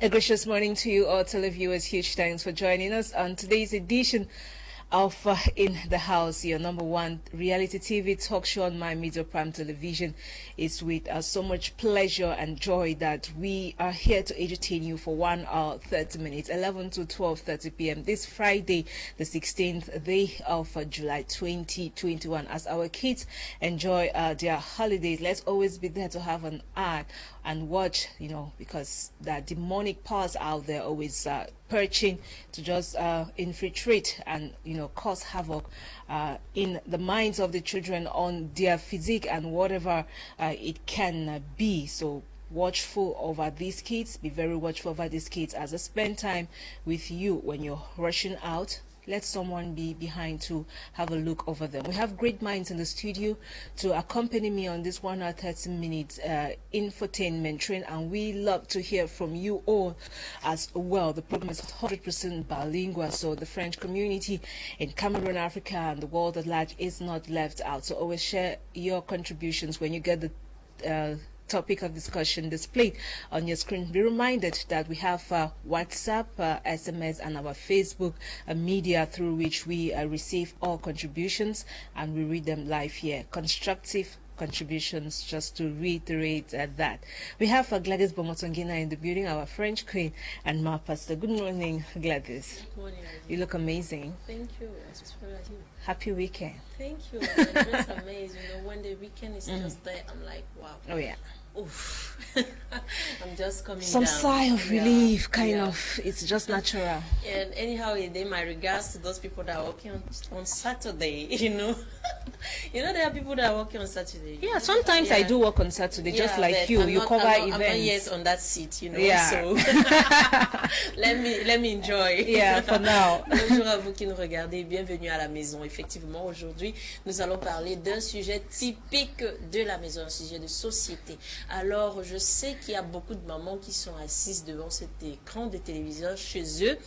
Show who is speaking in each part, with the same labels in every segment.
Speaker 1: A gracious morning to you all televiewers. Huge thanks for joining us on today's edition of In the House, your number one reality TV talk show on My Media Prime Television. It's with so much pleasure and joy that we are here to entertain you for 1 hour 30 minutes, 11 to 12:30 p.m. this Friday, the 16th day of July 2021. As our kids enjoy their holidays, let's always be there to have an eye and watch, because the demonic powers out there always perching to just infiltrate and cause havoc in the minds of the children, on their physique and whatever it can be. So watchful over these kids, be very watchful over these kids as they spend time with you. When you're rushing out, let someone be behind to have a look over them. We have great minds in the studio to accompany me on this 1 hour 30 minutes infotainment train, and we love to hear from you all as well. The program is 100% bilingual, so the French community in Cameroon, Africa, and the world at large is not left out. So always share your contributions when you get the topic of discussion displayed on your screen. Be reminded that we have WhatsApp, SMS, and our Facebook media through which we receive all contributions and we read them live here. Constructive contributions, just to reiterate that. We have Gladys Bomotongina in the building, our French queen, and my pastor. Good morning, Gladys.
Speaker 2: Good morning, Eileen.
Speaker 1: You look amazing.
Speaker 2: Thank you. As well as you.
Speaker 1: Happy weekend.
Speaker 2: Thank you. I'm just amazed. When the weekend is just there, I'm like, wow.
Speaker 1: Oh yeah.
Speaker 2: Oof. I'm just coming
Speaker 1: Some
Speaker 2: down.
Speaker 1: sigh of relief, kind of. It's just natural.
Speaker 2: And anyhow, my regards to those people that are working on Saturday. You there are people that are working on Saturday.
Speaker 1: Yeah, sometimes I do work on Saturday, just like you. You cover events.
Speaker 2: I'm not yet on that seat,
Speaker 1: Yeah.
Speaker 2: So let me enjoy.
Speaker 1: Yeah, for now.
Speaker 2: Bonjour à vous qui nous regardez. Bienvenue à la maison. Effectivement, aujourd'hui, nous allons parler d'un sujet typique de la maison, un sujet de société. Alors, je sais qu'il y a beaucoup de mamans qui sont assises devant cet écran de téléviseur chez eux.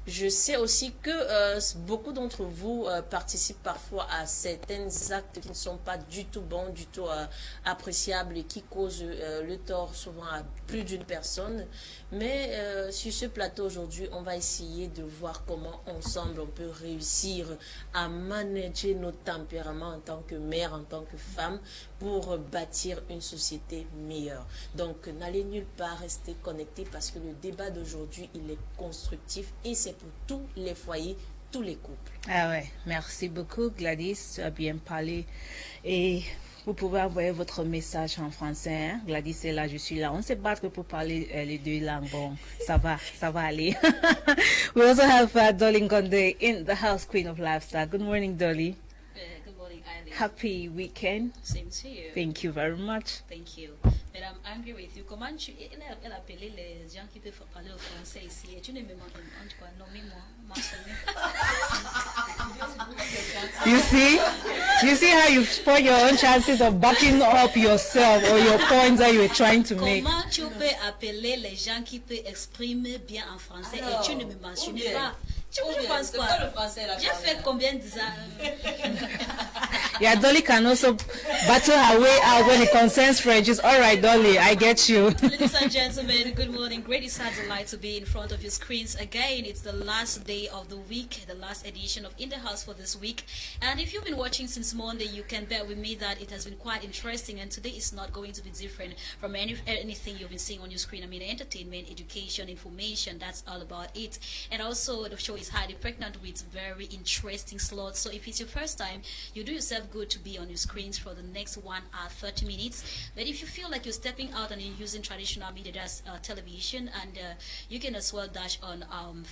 Speaker 2: Je sais aussi que beaucoup d'entre vous participent parfois à certains actes qui ne sont pas du tout bons, du tout appréciables et qui causent le tort souvent à plus d'une personne. Mais sur ce plateau aujourd'hui, on va essayer de voir comment ensemble on peut réussir à manager nos tempéraments en tant que mère, en tant que femme, pour bâtir une société meilleure. Donc n'allez nulle part, restez connectés parce que le débat d'aujourd'hui, il est constructif et c'est pour tous les foyers, tous les couples.
Speaker 1: Ah ouais, merci beaucoup Gladys, tu as bien parlé. Et vous pouvez envoyer votre message en français. Hein? Gladys est là, je suis là. On se battre pour parler les deux langues. Bon, ça va aller. We also have Dolly Ngonde in the house, Queen of Lifestyle. Good morning, Dolly.
Speaker 3: Good morning, Eileen.
Speaker 1: Happy weekend.
Speaker 3: Same to you.
Speaker 1: Thank you very much.
Speaker 3: Thank you. But I'm angry with you. Comment elle a appelé les gens qui peuvent parler au français ici? Et tu ne me manques pas. Nommez-moi.
Speaker 1: You see how you spoil your own chances of backing up yourself or your points that you were trying to make.
Speaker 3: Comment tu peux appeler les gens qui peuvent exprimer bien en français et tu ne me mentionnes pas? Tu penses quoi? J'ai fait combien d'années?
Speaker 1: Yeah, Dolly can also battle her way out when it concerns French. All right, Dolly, I get you.
Speaker 3: Ladies and gentlemen, good morning. Great is a delight to be in front of your screens again. It's the last day of the week, the last edition of In the House for this week. And if you've been watching since Monday, you can bet with me that it has been quite interesting. And today is not going to be different from anything you've been seeing on your screen. I mean, entertainment, education, information, that's all about it. And also, the show is highly pregnant with very interesting slots. So if it's your first time, you do yourself good to be on your screens for the next 1 hour 30 minutes. But if you feel like you're stepping out and you're using traditional media, that's television, and you can as well dash on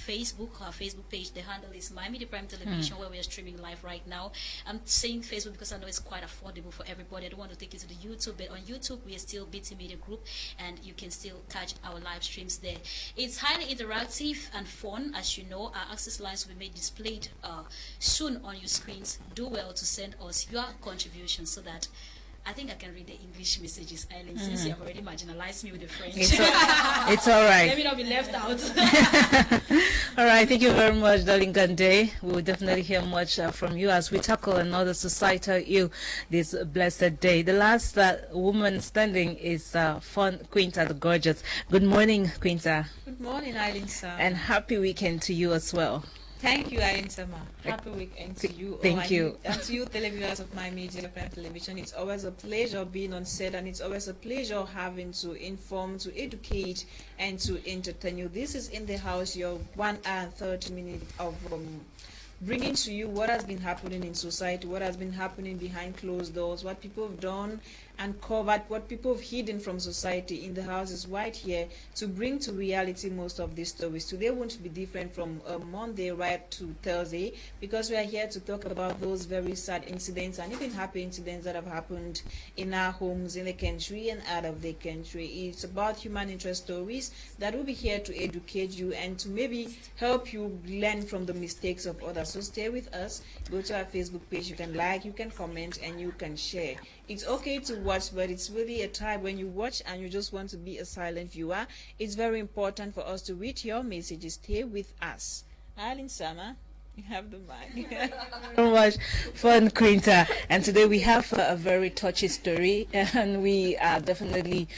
Speaker 3: Facebook, our Facebook page. The handle is My Media Prime Television, where we are streaming live right now. I'm saying Facebook because I know it's quite affordable for everybody. I don't want to take you to the YouTube, but on YouTube we are still BT Media Group, and you can still catch our live streams there. It's highly interactive and fun. As you know, our access lines will be made displayed soon on your screens. Do well to send us your contributions so that I think I can read the English messages, Eileen, since you have already marginalized me with the French.
Speaker 1: It's all right.
Speaker 3: Let me not be left out.
Speaker 1: All right, thank you very much, Dolly Ngonde. We will definitely hear much from you as we tackle another societal ill this blessed day. The last woman standing is Quinta the Gorgeous. Good morning, Quinta.
Speaker 4: Good morning, Eileen Sama.
Speaker 1: And happy weekend to you as well.
Speaker 4: Thank you, Eileen Sama. Happy weekend to you.
Speaker 1: Thank you.
Speaker 3: Oh,
Speaker 4: And to you, televiewers of my media prime television. It's always a pleasure being on set, and it's always a pleasure having to inform, to educate, and to entertain you. This is In the House, your 1 hour and 30 minutes of bringing to you what has been happening in society, what has been happening behind closed doors, what people have done and covered, what people have hidden from society. In the House is right here to bring to reality most of these stories. Today won't be different from Monday right to Thursday, because we are here to talk about those very sad incidents and even happy incidents that have happened in our homes, in the country and out of the country. It's about human interest stories that will be here to educate you and to maybe help you learn from the mistakes of others. So stay with us. Go to our Facebook page. You can like, you can comment, and you can share. It's okay to watch, but it's really a time when you watch and you just want to be a silent viewer. It's very important for us to read your messages. Stay with us. Eileen Sama, you have the mic.
Speaker 1: So much fun, Quinta. And today we have a very touchy story, and we are definitely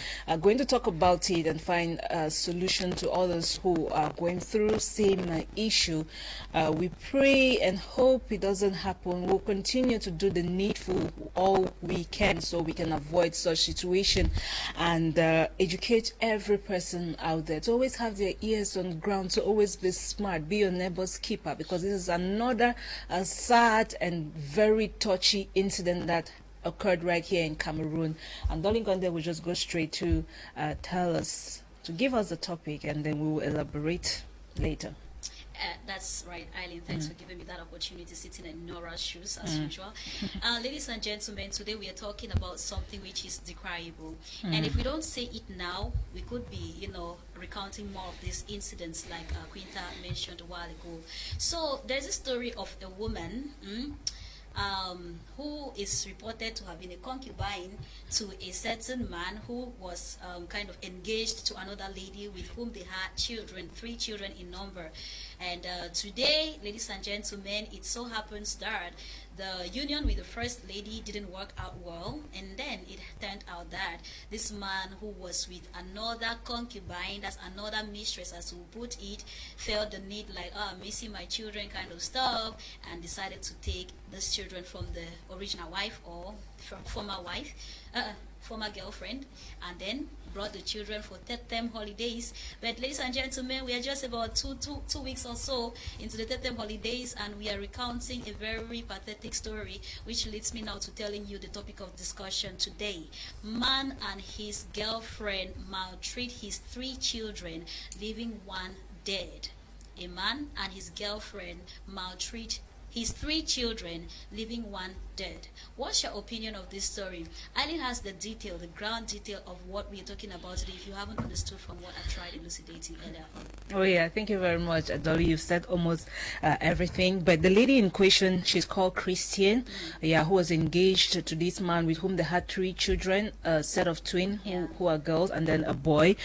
Speaker 1: going to talk about it and find a solution to others who are going through same issue. We pray and hope it doesn't happen. We'll continue to do the needful all we can so we can avoid such situation and educate every person out there to always have their ears on the ground, to always be smart, be your neighbor's keeper, because this is another sad and very touchy incident that occurred right here in Cameroon. And Dolly Ngonde will just go straight to tell us, to give us the topic, and then we will elaborate later.
Speaker 3: That's right, Eileen. Thanks for giving me that opportunity, sitting in Nora's shoes, as usual. Ladies and gentlemen, today we are talking about something which is decriable. And if we don't say it now, we could be, recounting more of these incidents like Quinta mentioned a while ago. So there's a story of a woman who is reported to have been a concubine to a certain man who was kind of engaged to another lady with whom they had children, 3 children in number. And today, ladies and gentlemen, it so happens that the union with the first lady didn't work out well, and then it turned out that this man who was with another concubine, that's another mistress as we put it, felt the need like, I'm missing my children kind of stuff, and decided to take these children from the original wife or from former girlfriend, and then brought the children for third-term holidays. But ladies and gentlemen, we are just about two weeks or so into the third-term holidays, and we are recounting a very pathetic story, which leads me now to telling you the topic of discussion today. Man and his girlfriend maltreat his 3 children, leaving one dead. A man and his girlfriend maltreat his 3 children, leaving one dead. What's your opinion of this story? Eileen has the detail, the ground detail of what we're talking about today, if you haven't understood from what I tried elucidating earlier on.
Speaker 1: Oh yeah, thank you very much, Dolly. You've said almost everything. But the lady in question, she's called Christian, who was engaged to this man with whom they had 3 children, a set of twins who are girls, and then a boy.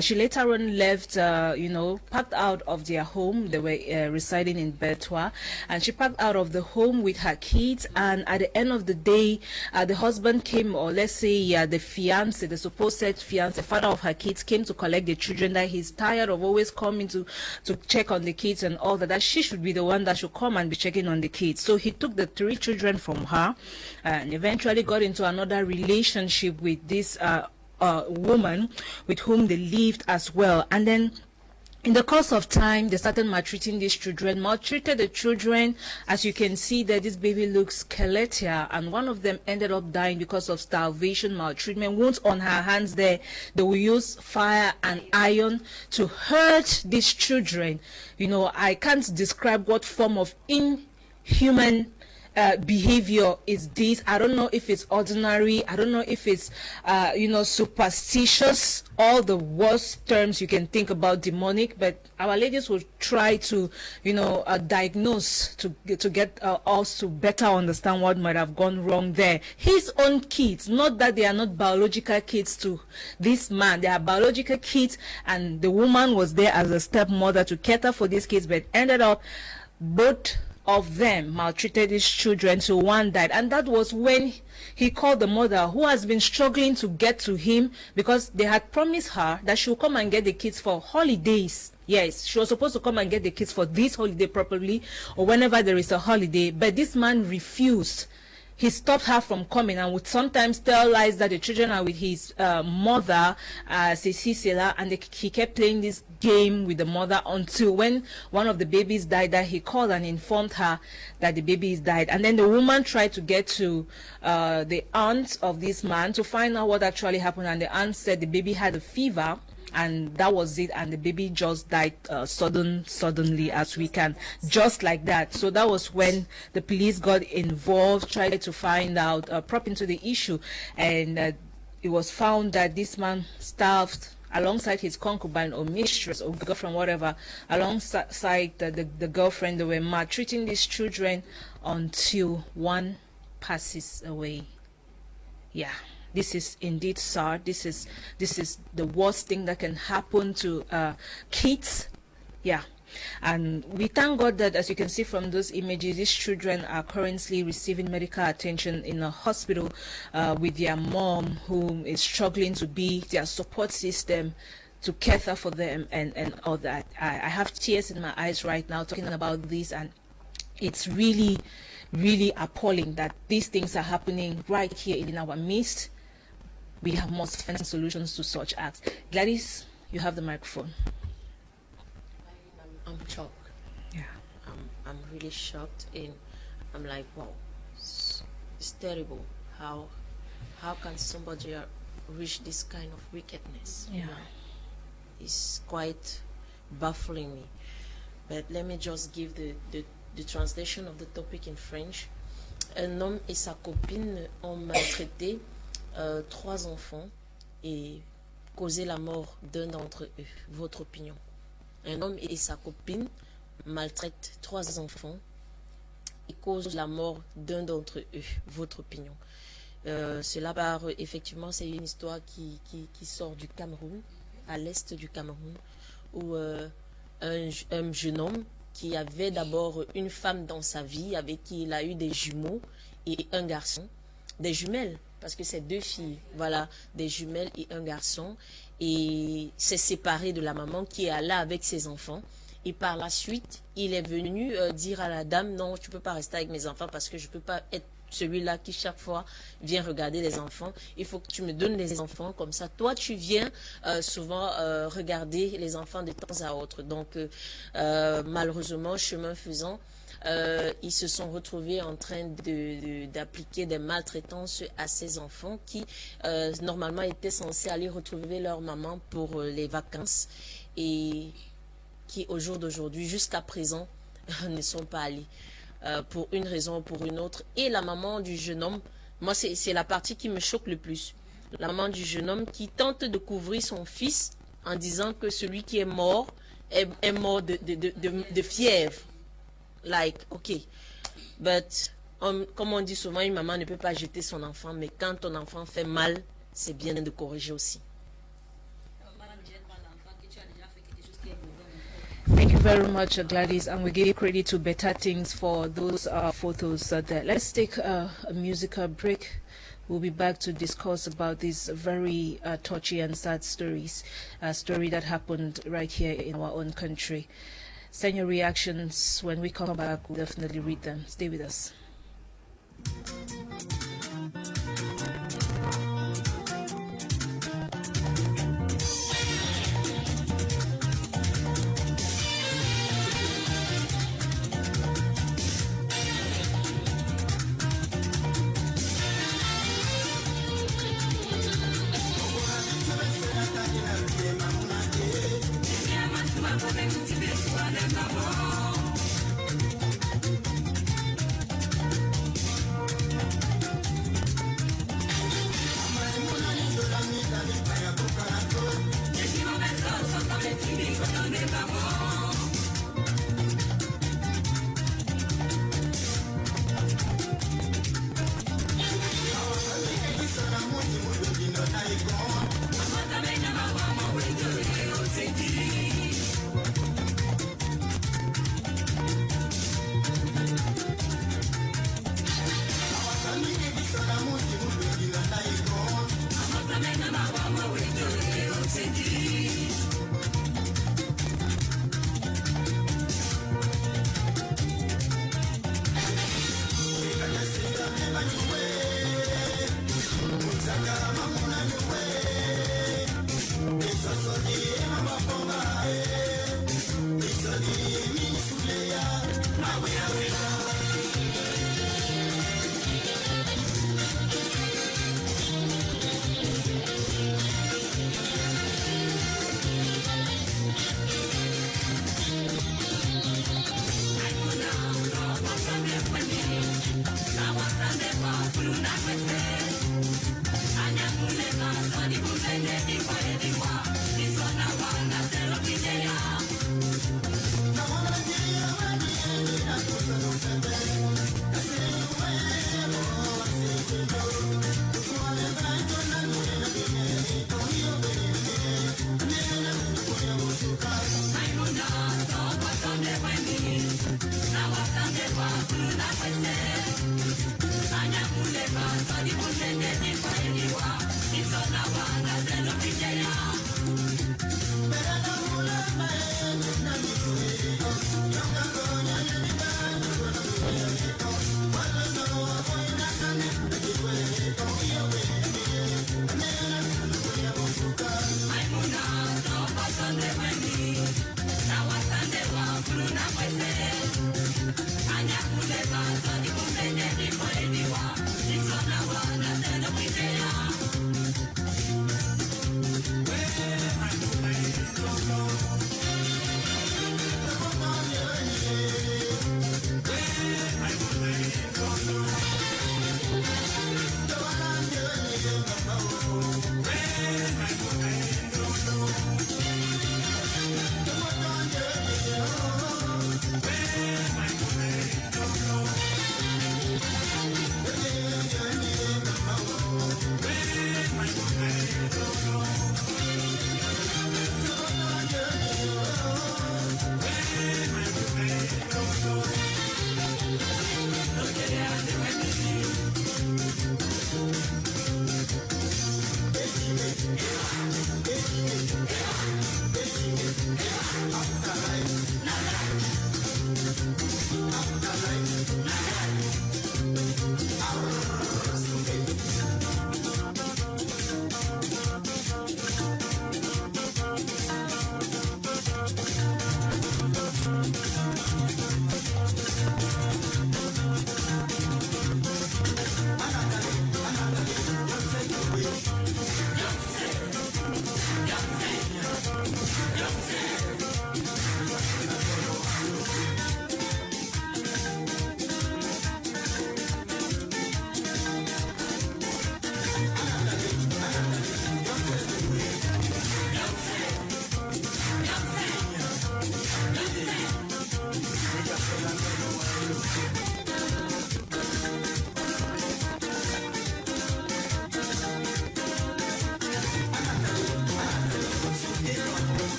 Speaker 1: She later on left, packed out of their home. They were residing in Bertrand, and she packed out of the home with her kids. And at the end of the day, the husband came, or let's say the fiance, the supposed fiance, father of her kids, came to collect the children, that he's tired of always coming to check on the kids and all that she should be the one that should come and be checking on the kids. So he took the 3 children from her and eventually got into another relationship with this woman with whom they lived as well. And then in the course of time, they started maltreating these children, maltreated the children. As you can see that this baby looks skeletal, and one of them ended up dying because of starvation, maltreatment, wounds on her hands there. They will use fire and iron to hurt these children. I can't describe what form of inhuman behavior is this. I don't know if it's ordinary. I don't know if it's, superstitious. All the worst terms you can think about demonic. But our ladies will try to, diagnose to get us to better understand what might have gone wrong there. His own kids, not that they are not biological kids to this man. They are biological kids, and the woman was there as a stepmother to cater for these kids, but ended up both of them maltreated his children till one died. And that was when he called the mother, who has been struggling to get to him, because they had promised her that she will come and get the kids for holidays. Yes, she was supposed to come and get the kids for this holiday properly, or whenever there is a holiday, but this man refused. He stopped her from coming and would sometimes tell lies that the children are with his mother, Cecilia, and he kept playing this game with the mother until when one of the babies died, that he called and informed her that the babies died. And then the woman tried to get to the aunt of this man to find out what actually happened, and the aunt said the baby had a fever, and that was it, and the baby just died suddenly, as we can, just like that. So that was when the police got involved, tried to find out, prop into the issue, and it was found that this man starved alongside his concubine or mistress or girlfriend, whatever, alongside the girlfriend. They were maltreating these children until one passes away. Yeah. This is indeed sad. This is the worst thing that can happen to kids. Yeah. And we thank God that, as you can see from those images, these children are currently receiving medical attention in a hospital with their mom, who is struggling to be their support system, to cater for them and all that. I have tears in my eyes right now talking about this, and it's really, really appalling that these things are happening right here in our midst. We have must find solutions to such acts. Gladys, you have the microphone.
Speaker 2: I'm shocked.
Speaker 1: Yeah.
Speaker 2: I'm really shocked, and I'm like, wow, it's terrible. How can somebody reach this kind of wickedness?
Speaker 1: Yeah.
Speaker 2: It's quite baffling me. But let me just give the translation of the topic in French. Un homme et sa copine ont maltraité 3 enfants et causé la mort d'un d'entre eux. Votre opinion? Un homme et sa copine maltraitent 3 enfants et causent la mort d'un d'entre eux. Votre opinion? Cela part, effectivement, c'est une histoire qui sort du Cameroun, à l'est du Cameroun, où un jeune homme qui avait d'abord une femme dans sa vie, avec qui il a eu des jumeaux et un garçon, des jumelles, parce que c'est 2 filles, voilà, des jumelles et un garçon, et s'est séparé de la maman qui est allée avec ses enfants. Et par la suite, il est venu dire à la dame, non, tu peux pas rester avec mes enfants parce que je peux pas être celui-là qui chaque fois vient regarder les enfants. Il faut que tu me donnes les enfants, comme ça toi tu viens souvent regarder les enfants de temps à autre. Donc malheureusement, chemin faisant, ils se sont retrouvés en train d'appliquer des maltraitances à ces enfants qui normalement étaient censés aller retrouver leur maman pour les vacances, et qui au jour d'aujourd'hui, jusqu'à présent, ne sont pas allés. Pour une raison ou pour une autre. Et la maman du jeune homme, moi c'est la partie qui me choque le plus. La maman du jeune homme qui tente de couvrir son fils en disant que celui qui est mort est mort de fièvre. Like, ok. But, comme on dit souvent, une maman ne peut pas jeter son enfant, mais quand ton enfant fait mal, c'est bien de corriger aussi.
Speaker 1: Thank you very much, Gladys, and we give credit to Better Things for those photos there. Let's take a musical break. We'll be back to discuss about these very touchy and sad stories, a story that happened right here in our own country. Send your reactions. When we come back, we'll definitely read them. Stay with us.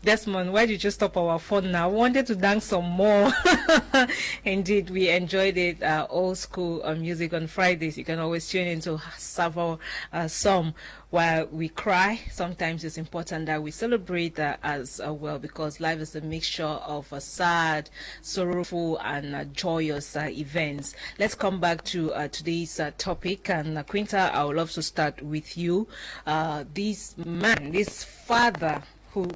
Speaker 1: Desmond, why did you stop our phone now? We wanted to dance some more. Indeed, we enjoyed it. Old school music on Fridays. You can always tune into several some while we cry. Sometimes it's important that we celebrate as well, because life is a mixture of sad, sorrowful, and joyous events. Let's come back to today's topic. And Quinta, I would love to start with you. This father who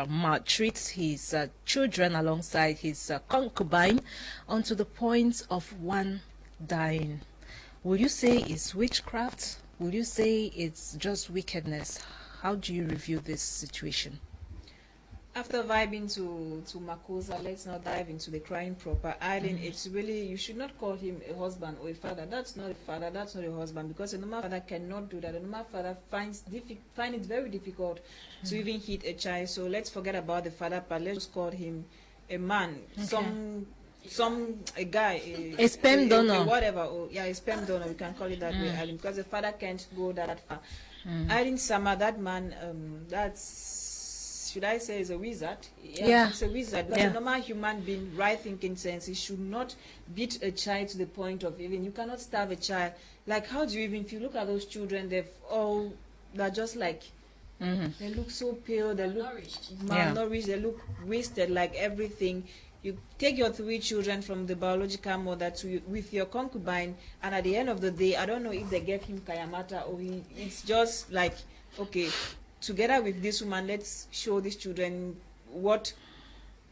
Speaker 1: maltreats his children alongside his concubine unto the point of one dying. Will you say it's witchcraft? Will you say it's just wickedness? How do you review this situation?
Speaker 4: After vibing to Makosa, let's now dive into the crime proper. Eileen, it's really, you should not call him a husband or a father. That's not a father, that's not a husband, because a normal father cannot do that. A normal father find it very difficult to even hit a child. So let's forget about the father part. Let's just call him a man.
Speaker 1: Okay.
Speaker 4: a guy,
Speaker 1: A sperm donor.
Speaker 4: whatever, or a sperm donor, we can call it that way, Eileen, because the father can't go that far. Eileen Sama, that man, that's, should I say, is a wizard?
Speaker 1: Yeah.
Speaker 4: It's a wizard. But a normal human being, right thinking sense, he should not beat a child to the point of even, you cannot starve a child. Like, how do you even, if you look at those children, they're just like, they look so pale, they look malnourished, they look wasted, like everything. You take your 3 children from the biological mother with your concubine, and at the end of the day, I don't know if they gave him kayamata or it's just like, okay, together with this woman, let's show these children what,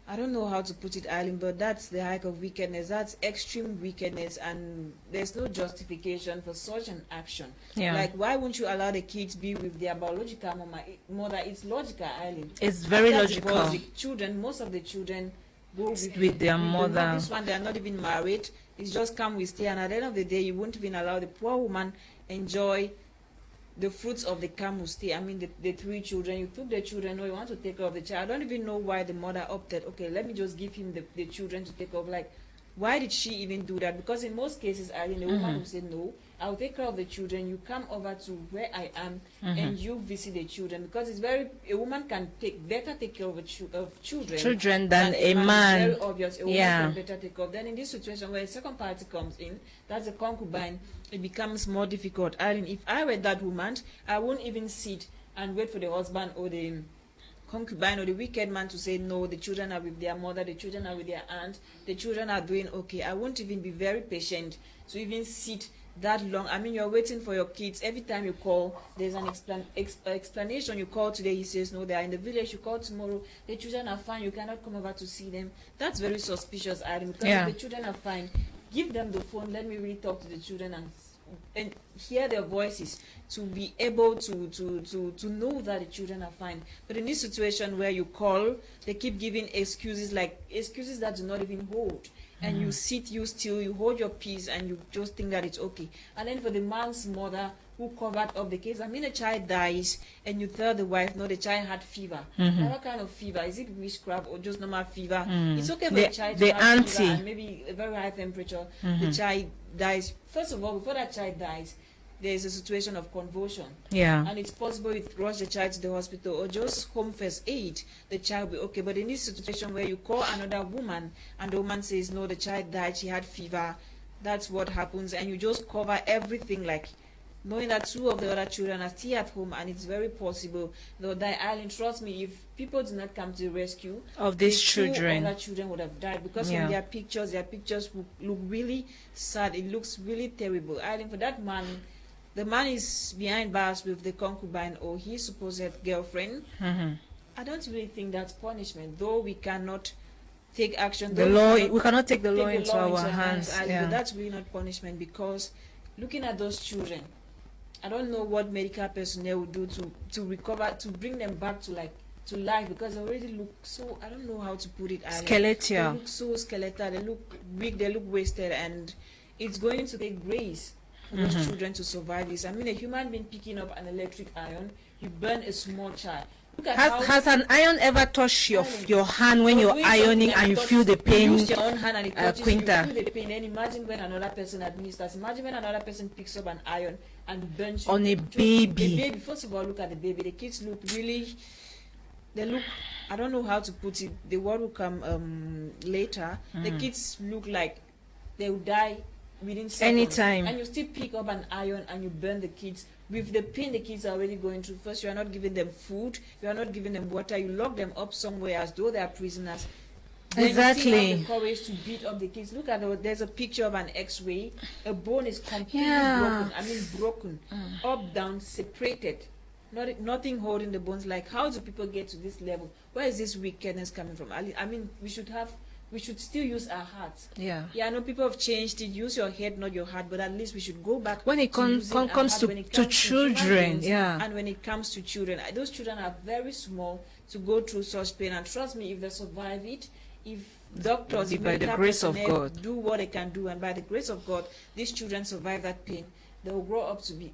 Speaker 4: I don't know how to put it, Eileen, but that's the height of wickedness. That's extreme wickedness, and there's no justification for such an action.
Speaker 1: Yeah.
Speaker 4: Like, why won't you allow the kids be with their biological mother? It's logical, Eileen.
Speaker 1: It's very
Speaker 4: That's
Speaker 1: logical.
Speaker 4: because the children, most of the children go
Speaker 1: with their mother.
Speaker 4: This one, they are not even married. It's just come with stay, and at the end of the day, you won't even allow the poor woman enjoy the fruits of the camel stay. I mean, the 3 children, you took the children, or you want to take care of the child. I don't even know why the mother opted, okay, let me just give him the children to take care of. Like, why did she even do that? Because in most cases, Eileen, the woman will say, no, I'll take care of the children. You come over to where I am and you visit the children. Because it's a woman can better take care of children
Speaker 1: than a man.
Speaker 4: It's very obvious. A woman can better take care of. Then in this situation where a second party comes in, that's a concubine, it becomes more difficult. Eileen, if I were that woman, I won't even sit and wait for the husband or the concubine or the wicked man to say, no, the children are with their mother, the children are with their aunt, the children are doing okay. I won't even be very patient to even sit that long. I mean, you're waiting for your kids. Every time you call, there's an explanation. You call today, he says, no, they are in the village. You call tomorrow, the children are fine. You cannot come over to see them. That's very suspicious, Adam, because if the children are fine, give them the phone. Let me really talk to the children and hear their voices to be able to know that the children are fine. But in this situation where you call, they keep giving excuses that do not even hold. And you sit, you still, you hold your peace, and you just think that it's okay. And then for the man's mother who covered up the case, I mean, a child dies, and you tell the wife, no, the child had fever. Now, what kind of fever? Is it witchcraft or just normal fever? It's okay for the child to have fever and maybe a very high temperature. The child dies. First of all, before that child dies, there is a situation of convulsion.
Speaker 1: Yeah.
Speaker 4: And it's possible you rush the child to the hospital or just home first aid, the child will be okay. But in this situation where you call another woman and the woman says, no, the child died, she had fever, that's what happens. And you just cover everything, like knowing that 2 of the other children are still at home, and it's very possible they'll die. Eileen, trust me, if people do not come to the rescue
Speaker 1: of these
Speaker 4: children, 2 other children would have died, because from their pictures look really sad. It looks really terrible. Eileen, for that man, the man is behind bars with the concubine or his supposed girlfriend. I don't really think that's punishment, though we cannot take action.
Speaker 1: We cannot take the law into our hands.
Speaker 4: But that's really not punishment, because looking at those children, I don't know what medical personnel will do to recover, to bring them back to life, because they already look so, I don't know how to put it.
Speaker 1: Skeletal.
Speaker 4: They look so skeletal, they look weak, they look wasted, and it's going to take grace for those children to survive this. I mean, a human being picking up an electric iron, you burn a small child. Look at
Speaker 1: has an iron ever touched your hand when you're ironing and you feel the pain?
Speaker 4: You use your own hand and it touches you,
Speaker 1: Quinta.
Speaker 4: feel the pain. Then imagine when another person administers. Imagine when another person picks up an iron and burns you.
Speaker 1: On a baby.
Speaker 4: The baby, first of all, look at the baby. The kids look really, I don't know how to put it. The word will come later. The kids look like they will die within seconds.
Speaker 1: Anytime.
Speaker 4: And you still pick up an iron and you burn the kids. With the pain the kids are already going through, first you are not giving them food, you are not giving them water, you lock them up somewhere as though they are prisoners. Then
Speaker 1: Exactly.
Speaker 4: you still have the courage to beat up the kids. Look at there's a picture of an X-ray. A bone is completely broken. I mean broken, up, down, separated. Nothing holding the bones. Like, how do people get to this level? Where is this wickedness coming from? I mean, we should still use our hearts.
Speaker 1: Yeah.
Speaker 4: Yeah, I know people have changed it. Use your head, not your heart. But at least we should go back
Speaker 1: when it comes to children. Yeah.
Speaker 4: And when it comes to children, those children are very small to go through such pain. And trust me, if they survive it, if doctors,
Speaker 1: by the grace of God,
Speaker 4: do what they can do, and by the grace of God, these children survive that pain, they will grow up to be.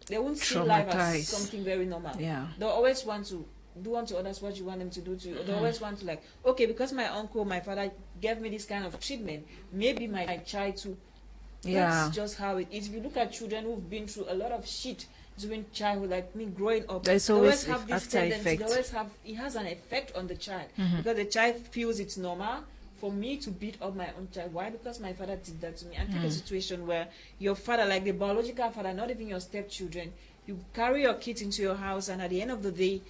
Speaker 4: They won't see life as something very normal.
Speaker 1: Yeah.
Speaker 4: They'll always want to do unto others what you want them to do to you. They always want to like, okay, because my uncle, my father gave me this kind of treatment, maybe my child too. That's just how it is. If you look at children who've been through a lot of shit during childhood, like me growing up,
Speaker 1: there's always have this
Speaker 4: tendency. They always have, it has an effect on the child, because the child feels it's normal for me to beat up my own child. Why? Because my father did that to me. And take a situation where your father, like the biological father, not even your stepchildren, you carry your kids into your house, and at the end of the day,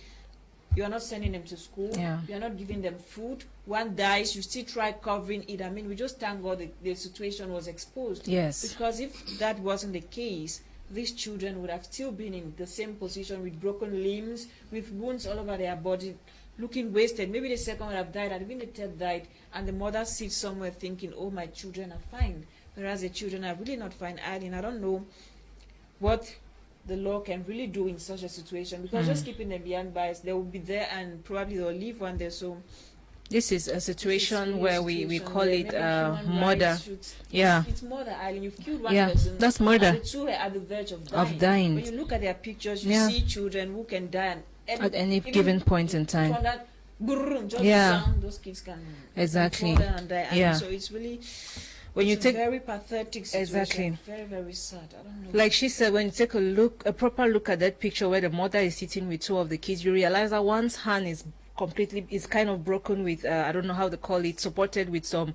Speaker 4: you are not sending them to school. You are not giving them food. One dies, you still try covering it. I mean, we just thank God the situation was exposed.
Speaker 1: Yes.
Speaker 4: Because if that wasn't the case, these children would have still been in the same position with broken limbs, with wounds all over their body, looking wasted. Maybe the second would have died, and even the third died, and the mother sits somewhere thinking, oh, my children are fine, whereas the children are really not fine. Eileen, I don't know what the law can really do in such a situation, because just keeping them behind bars, they will be there and probably they'll leave one day. So
Speaker 1: this is a situation where we call it murder.
Speaker 4: It's murder, Eileen. You've killed one person.
Speaker 1: That's murder.
Speaker 4: And the two are at the verge of dying. When you look at their pictures, you see children who can die
Speaker 1: at any given point in time.
Speaker 4: From that, sound, those kids can fall down and die. So it's really, when you take very pathetic situation, very, very sad. I don't know.
Speaker 1: Like she said, when you take a proper look at that picture where the mother is sitting with two of the kids, you realize that one's hand is kind of broken with I don't know how to call it, supported with some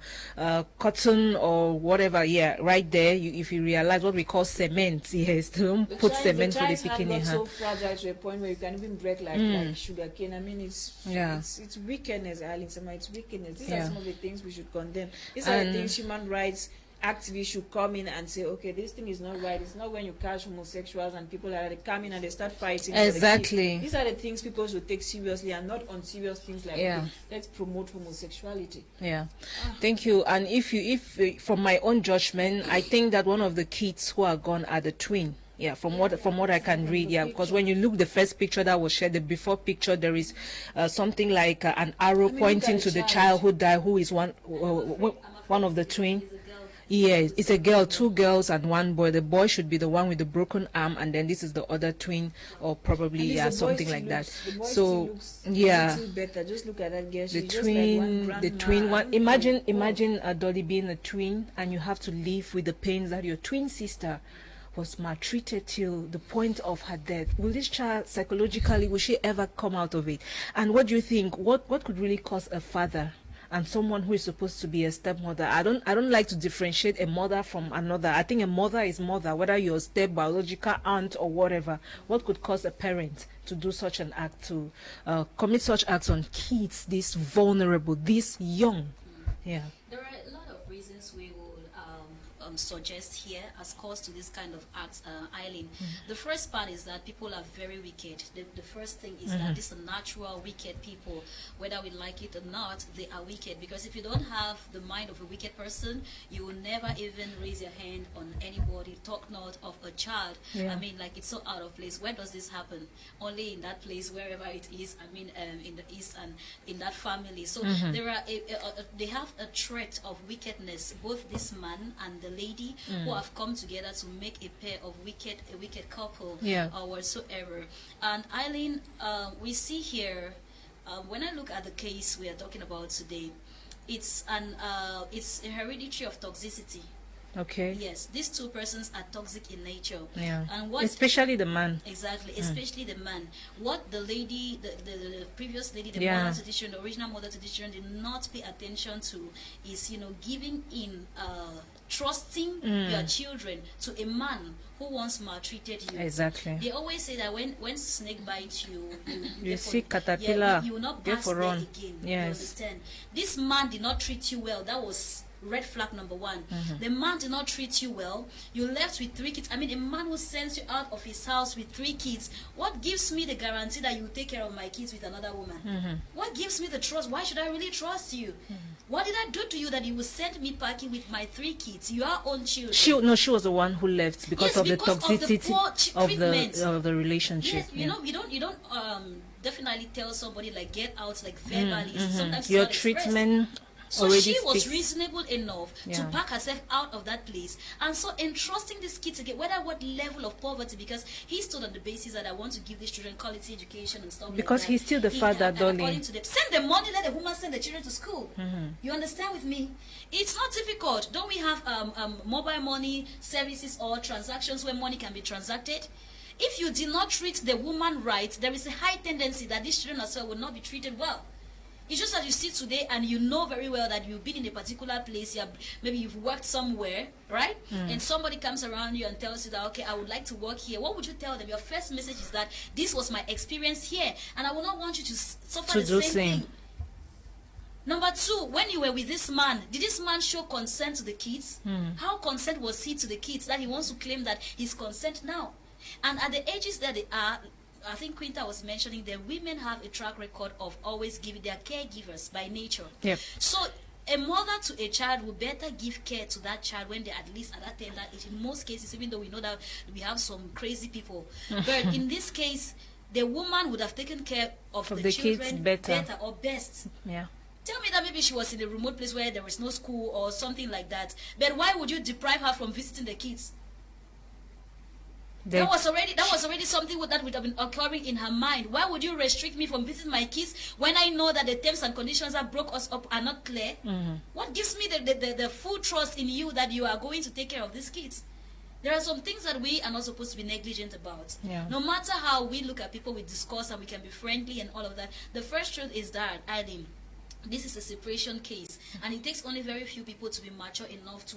Speaker 1: cotton or whatever. Right there, if you realize what we call cement, don't put cement for the picking in hand.
Speaker 4: So fragile to a point where you can even break like sugar cane. I mean, it's wickedness, Eileen. It's wickedness. These are some of the things we should condemn. These are the things human rights activists should come in and say, okay, this thing is not right. It's not when you catch homosexuals and people are come in and they start fighting.
Speaker 1: Exactly.
Speaker 4: These are the things people should take seriously, and not on serious things like let's promote homosexuality.
Speaker 1: Thank you. And if from my own judgment, I think that one of the kids who are gone are the twin. From what I can read, because when you look the first picture that was shared, the before picture, there is something like an arrow pointing to the child who died, who is one of the twin. Yes, it's a girl, two girls and one boy. The boy should be the one with the broken arm, and then this is the other twin, or probably something like that. So
Speaker 4: better. Just look at that girl.
Speaker 1: The twin one. Imagine Dolly being a twin, and you have to live with the pains that your twin sister was maltreated till the point of her death. Will this child psychologically, will she ever come out of it? And what do you think? What could really cause a father and someone who is supposed to be a stepmother? I don't like to differentiate a mother from another. I think a mother is mother, whether you're a step, biological aunt, or whatever. What could cause a parent to do such an act, to commit such acts on kids this vulnerable, this young?
Speaker 3: There are a lot of reasons we will suggest here as cause to this kind of acts, Eileen. The first part is that people are very wicked. The first thing is that these are natural wicked people. Whether we like it or not, they are wicked. Because if you don't have the mind of a wicked person, you will never even raise your hand on anybody, talk not of a child. I mean, like, it's so out of place. Where does this happen? Only in that place, wherever it is. I mean, in the East and in that family. So there are they have a trait of wickedness, both this man and the lady who have come together to make a pair of a wicked couple or whatsoever. And Eileen, we see here, when I look at the case we are talking about today, it's a hereditary of toxicity.
Speaker 1: Okay.
Speaker 3: Yes, these two persons are toxic in nature.
Speaker 1: And especially the man.
Speaker 3: Exactly, especially the man. What the lady, the previous lady, the mother to the children, the original mother to the children, did not pay attention to is, giving in, trusting your children to a man who once maltreated you.
Speaker 1: Exactly.
Speaker 3: They always say that when snake bites you,
Speaker 1: you see caterpillar,
Speaker 3: you will not pass there again.
Speaker 1: Yes.
Speaker 3: You understand? This man did not treat you well. That was red flag number one. The man did not treat you well. You left with 3 kids. I mean, a man who sends you out of his house with 3 kids. What gives me the guarantee that you will take care of my kids with another woman? What gives me the trust? Why should I really trust you? What did I do to you that you will send me packing with my 3 kids, your own children?
Speaker 1: She was the one who left because of the toxicity of the relationship.
Speaker 3: Yes, you don't definitely tell somebody like get out like verbally. Sometimes
Speaker 1: your treatment.
Speaker 3: So
Speaker 1: already
Speaker 3: she was
Speaker 1: speaks.
Speaker 3: reasonable enough to
Speaker 1: Yeah.
Speaker 3: pack herself out of that place, and so entrusting this kid to get whether what level of poverty, because he stood on the basis that I want to give these children quality education and stuff
Speaker 1: Because
Speaker 3: like that.
Speaker 1: he's still the father,
Speaker 3: and
Speaker 1: Dolly.
Speaker 3: according to them, send the money, let the woman send the children to school. You understand with me? It's not difficult. Don't we have mobile money services or transactions where money can be transacted? If you did not treat the woman right, there is a high tendency that these children as well will not be treated well. It's just that you see today and you know very well that you've been in a particular place, maybe you've worked somewhere, right? And somebody comes around you and tells you that, okay, I would like to work here. What would you tell them? Your first message is that this was my experience here, and I will not want you to suffer the same thing. Number two, when you were with this man, did this man show consent to the kids? How consent was he to the kids that he wants to claim that he's consent now? And at the ages that they are, I think Quinta was mentioning that women have a track record of always giving their caregivers by nature.
Speaker 1: Yep.
Speaker 3: So a mother to a child will better give care to that child when they're at least at that tender age. In most cases, even though we know that we have some crazy people. But in this case, the woman would have taken care of the children
Speaker 1: kids better
Speaker 3: or best.
Speaker 1: Yeah.
Speaker 3: Tell me that maybe she was in a remote place where there is no school or something like that. But why would you deprive her from visiting the kids? That was already something that would have been occurring in her mind. Why would you restrict me from visiting my kids when I know that the terms and conditions that broke us up are not clear? What gives me the full trust in you that you are going to take care of these kids? There are some things that we are not supposed to be negligent about.
Speaker 1: Yeah.
Speaker 3: No matter how we look at people, we discuss and we can be friendly and all of that. The first truth is that, Eileen, this is a separation case, and it takes only very few people to be mature enough to,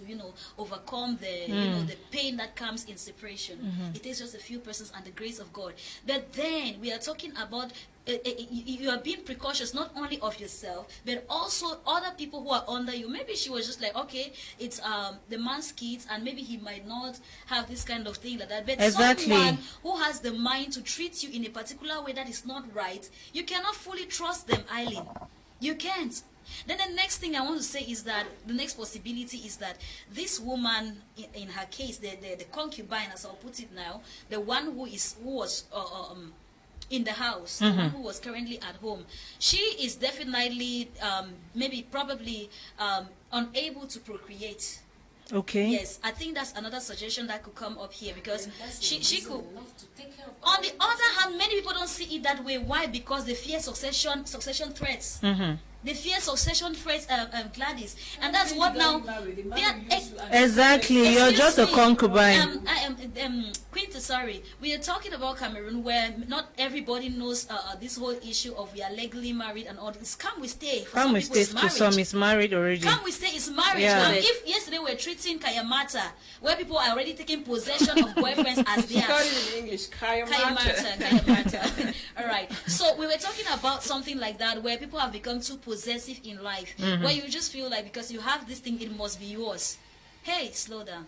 Speaker 3: overcome the, the pain that comes in separation. It takes just a few persons and the grace of God. But then we are talking about you are being precautious not only of yourself, but also other people who are under you. Maybe she was just like, okay, it's the man's kids, and maybe he might not have this kind of thing like that. But someone who has the mind to treat you in a particular way that is not right, you cannot fully trust them, Eileen. You can't. Then the next thing I want to say is that the next possibility is that this woman, in her case, the concubine, as I'll put it now, the one who was in the house, the one who was currently at home, she is definitely probably unable to procreate.
Speaker 1: Okay.
Speaker 3: Yes, I think that's another suggestion that could come up here, because she could. On the other hand, many people don't see it that way. Why? Because they fear succession threats. They fear succession threats, Gladys, and that's what now.
Speaker 1: Exactly, you're just a concubine.
Speaker 3: Quinta, sorry, we are talking about Cameroon, where not everybody knows this whole issue of we are legally married and all this. Come we stay. For
Speaker 1: Come
Speaker 3: some
Speaker 1: we
Speaker 3: people,
Speaker 1: stay.
Speaker 3: it's
Speaker 1: To
Speaker 3: marriage.
Speaker 1: some is married already.
Speaker 3: Come we stay is marriage.
Speaker 1: Yeah.
Speaker 3: Now, if yesterday we're treating Kayamata, where people are already taking possession of boyfriends as theirs.
Speaker 4: Call it in English,
Speaker 3: Kayamata. All right. So we were talking about something like that, where people have become too possessive in life, where you just feel like because you have this thing, it must be yours. Hey, slow down.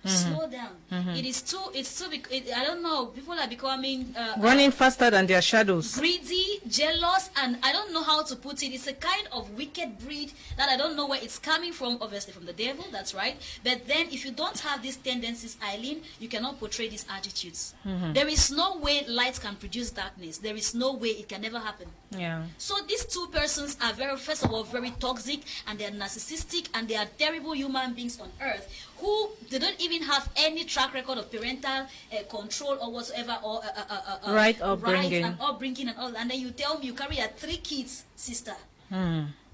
Speaker 3: Slow down. It's too, I don't know, people are becoming
Speaker 1: running faster than their shadows.
Speaker 3: greedy, jealous, and I don't know how to put it. It's a kind of wicked breed that I don't know where it's coming from, obviously from the devil, that's right. But then if you don't have these tendencies, Eileen, you cannot portray these attitudes. There is no way light can produce darkness. There is no way, it can never happen.
Speaker 1: Yeah.
Speaker 3: So these two persons are first of all, very toxic, and they are narcissistic, and they are terrible human beings on earth, who they don't even have any track record of parental control or whatsoever, or
Speaker 1: Right
Speaker 3: rights
Speaker 1: upbringing.
Speaker 3: and upbringing and all that. And then you tell me you carry 3 kids, sister.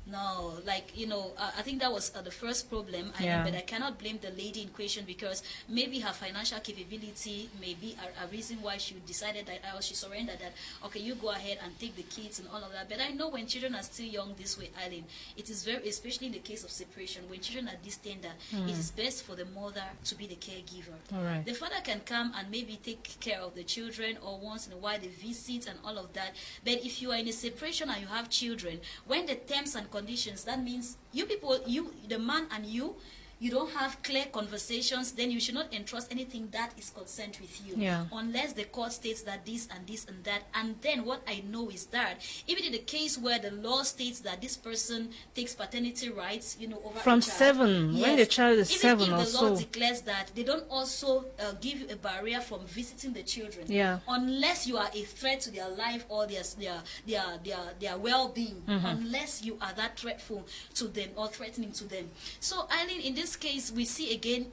Speaker 3: No, like, I think that was the first problem.
Speaker 1: Yeah.
Speaker 3: But I cannot blame the lady in question, because maybe her financial capability may be a reason why she decided that, she surrendered that, okay, you go ahead and take the kids and all of that. But I know when children are still young this way, Eileen, it is very, especially in the case of separation, when children are this tender, it is best for the mother to be the caregiver.
Speaker 1: All right.
Speaker 3: The father can come and maybe take care of the children, or once in a while they visit and all of that. But if you are in a separation and you have children, when the terms and conditions, that means you people, the man and you you don't have clear conversations, then you should not entrust anything that is concerned with you.
Speaker 1: Yeah.
Speaker 3: Unless the court states that this and this and that. And then what I know is that even in the case where the law states that this person takes paternity rights, over
Speaker 1: From
Speaker 3: a child,
Speaker 1: 7, when the child is
Speaker 3: even
Speaker 1: 7
Speaker 3: if
Speaker 1: or
Speaker 3: the law
Speaker 1: so.
Speaker 3: declares that, they don't also give you a barrier from visiting the children.
Speaker 1: Yeah.
Speaker 3: Unless you are a threat to their life or their well-being. Unless you are that threatful to them or threatening to them. So Eileen, in this case, we see again,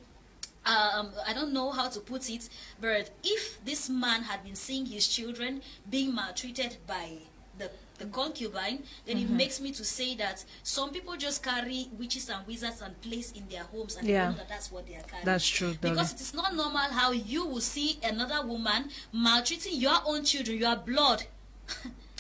Speaker 3: I don't know how to put it, but if this man had been seeing his children being maltreated by the concubine, then it makes me to say that some people just carry witches and wizards and place in their homes, and they don't know that that's what they are carrying.
Speaker 1: That's true, Dolly.
Speaker 3: Because it is not normal how you will see another woman maltreating your own children, your blood.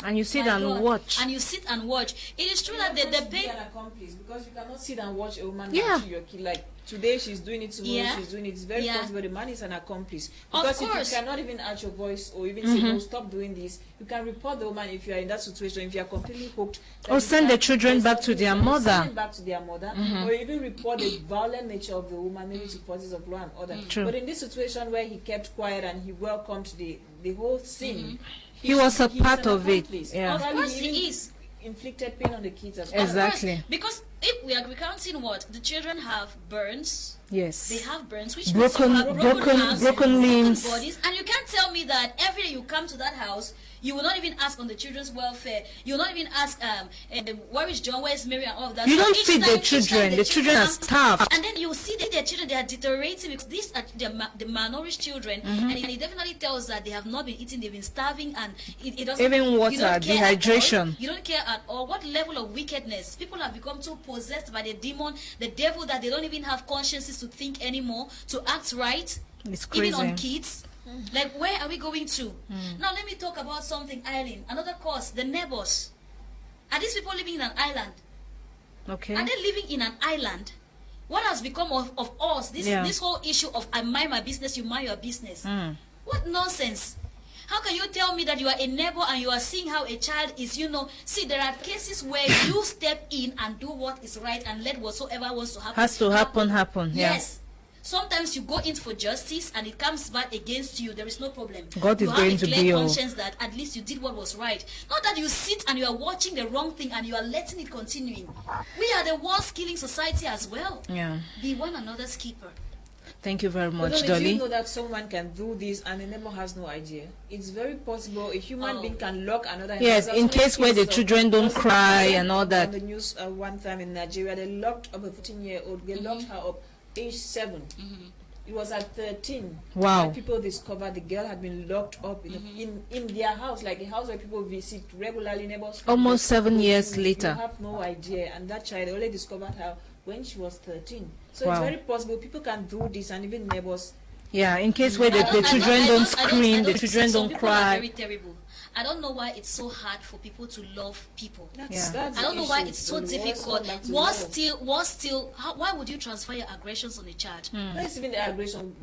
Speaker 1: And you sit
Speaker 3: My
Speaker 1: and
Speaker 3: God.
Speaker 1: watch.
Speaker 3: And you sit and watch. It is true that
Speaker 4: Be
Speaker 3: the pain.
Speaker 4: an accomplice, because you cannot sit and watch a woman
Speaker 1: Yeah.
Speaker 4: maltreat your kid. Like today she's doing it, tomorrow
Speaker 3: Yeah.
Speaker 4: she's doing it. It's very
Speaker 3: Yeah.
Speaker 4: possible the man is an accomplice.
Speaker 3: Of
Speaker 4: Because if
Speaker 3: course.
Speaker 4: you cannot even add your voice or even say no, stop doing this, you can report the woman if you are in that situation. If you are completely hooked, then
Speaker 1: Or
Speaker 4: you
Speaker 1: send
Speaker 4: can-
Speaker 1: the children back to their
Speaker 4: Send
Speaker 1: mother.
Speaker 4: them back to their mother, or even report the violent nature of the woman, maybe to forces of law and order.
Speaker 1: True.
Speaker 4: But in this situation where he kept quiet and he welcomed the whole scene,
Speaker 1: He was a
Speaker 4: he's
Speaker 1: part
Speaker 4: an
Speaker 1: of it.
Speaker 4: accomplice.
Speaker 1: Yeah.
Speaker 3: Of
Speaker 4: Probably
Speaker 3: course he
Speaker 4: even
Speaker 3: is.
Speaker 4: inflicted pain on the kids as
Speaker 3: Of
Speaker 4: well.
Speaker 3: course,
Speaker 1: Exactly.
Speaker 3: because if we are recounting what the children have burns,
Speaker 1: Yes.
Speaker 3: they have burns, which
Speaker 1: Broken-
Speaker 3: means you have
Speaker 1: broken-
Speaker 3: arms,
Speaker 1: broken limbs.
Speaker 3: bodies, and you can't tell me that every day you come to that house, you will not even ask on the children's welfare. You will not even ask, where is John, where is Mary, and all of that.
Speaker 1: You
Speaker 3: So
Speaker 1: don't
Speaker 3: each
Speaker 1: feed
Speaker 3: time-
Speaker 1: the
Speaker 3: each time
Speaker 1: children. The children are
Speaker 3: come-
Speaker 1: starved.
Speaker 3: and then you see that their children, they are deteriorating because these are the malnourished children, and it definitely tells that they have not been eating, they've been starving, and it doesn't
Speaker 1: Even
Speaker 3: you
Speaker 1: water,
Speaker 3: don't care at
Speaker 1: dehydration.
Speaker 3: all. You don't care at all. What level of wickedness? People have become too possessed by the demon, the devil, that they don't even have consciences to think anymore, to act right,
Speaker 1: It's
Speaker 3: even on
Speaker 1: crazy.
Speaker 3: kids. Like, where are we going to? Now, let me talk about something, Eileen. Another cause, the neighbors. Are these people living in an island?
Speaker 1: Okay.
Speaker 3: Are they living in an island? What has become of us? This whole issue of I mind my business, you mind your business. What nonsense. How can you tell me that you are a neighbor and you are seeing how a child is, see, there are cases where you step in and do what is right and let whatsoever wants to happen.
Speaker 1: Has to happen. Yeah.
Speaker 3: Yes. Sometimes you go in for justice and it comes back against you. There is no problem.
Speaker 1: God is
Speaker 3: you
Speaker 1: going
Speaker 3: have
Speaker 1: to
Speaker 3: a
Speaker 1: be
Speaker 3: clear
Speaker 1: your-
Speaker 3: conscience that at least you did what was right. Not that you sit and you are watching the wrong thing and you are letting it continuing. We are the ones killing society as well.
Speaker 1: Yeah.
Speaker 3: Be one another's keeper.
Speaker 1: Thank you very much,
Speaker 4: But do
Speaker 1: Dolly.
Speaker 4: you know that someone can do this and the neighbor has no idea? It's very possible a human being can lock another.
Speaker 1: Yes,
Speaker 4: There's
Speaker 1: in
Speaker 4: so many
Speaker 1: case where the
Speaker 4: cases of-
Speaker 1: children don't
Speaker 4: was it
Speaker 1: cry
Speaker 4: Ireland
Speaker 1: and all that.
Speaker 4: On the news one time in Nigeria, they locked up a 14-year-old. They locked her up, age 7. It was at 13.
Speaker 1: Wow.
Speaker 4: That people discovered the girl had been locked up in their house, like a house where people visit regularly. Neighbors.
Speaker 1: Almost 7 years
Speaker 4: You
Speaker 1: later.
Speaker 4: have no idea, and that child only discovered her when she was 13. So it's
Speaker 1: Wow.
Speaker 4: very possible people can do this, and even neighbors.
Speaker 1: Yeah, in case where the children
Speaker 3: I
Speaker 1: don't
Speaker 3: I
Speaker 1: scream, the children
Speaker 3: some
Speaker 1: don't
Speaker 3: people are
Speaker 1: cry.
Speaker 3: very terrible. I don't know why it's so hard for people to love people.
Speaker 4: That's
Speaker 3: I don't know why it's so
Speaker 4: The worst
Speaker 3: difficult.
Speaker 4: come back to
Speaker 3: What still, why would you transfer your aggressions on a child?
Speaker 4: Let's even the aggression.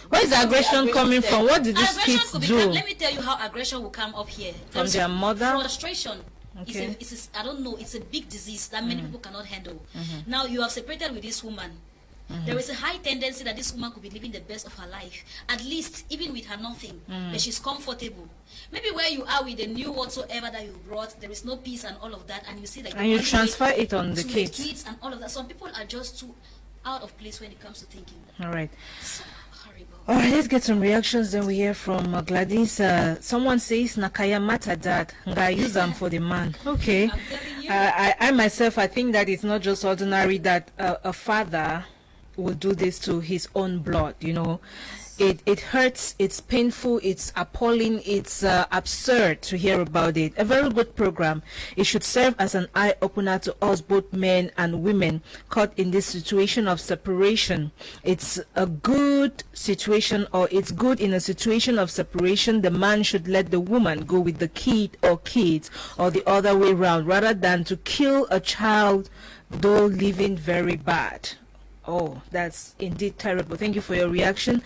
Speaker 1: Where is the aggression coming from? What did these
Speaker 3: Aggression
Speaker 1: kids
Speaker 3: could be,
Speaker 1: do?
Speaker 3: let me tell you how aggression will come up here.
Speaker 1: From
Speaker 3: There's
Speaker 1: their mother?
Speaker 3: Frustration.
Speaker 1: Okay.
Speaker 3: I don't know, it's a big disease that many people cannot handle. Now you have separated with this woman. There is a high tendency that this woman could be living the best of her life, at least even with her nothing, but she's comfortable. Maybe where you are with the new whatsoever that you brought, there is no peace and all of that, and you see like
Speaker 1: And you transfer it on the
Speaker 3: to
Speaker 1: kids.
Speaker 3: and all of that. Some people are just too out of place when it comes to thinking.
Speaker 1: All right.
Speaker 3: So horrible.
Speaker 1: All right, let's get some reactions. Then we hear from Gladys. Someone says, Nakaya mata dad. Nga use them for the man. Okay.
Speaker 3: I'm telling you.
Speaker 1: I myself, I think that it's not just ordinary that a father will do this to his own blood, It hurts, it's painful, it's appalling, it's absurd to hear about it. A very good program. It should serve as an eye-opener to us, both men and women, caught in this situation of separation. It's a good situation, or it's good in a situation of separation. The man should let the woman go with the kid or kids, or the other way around, rather than to kill a child, though living very bad. Oh, that's indeed terrible. Thank you for your reaction.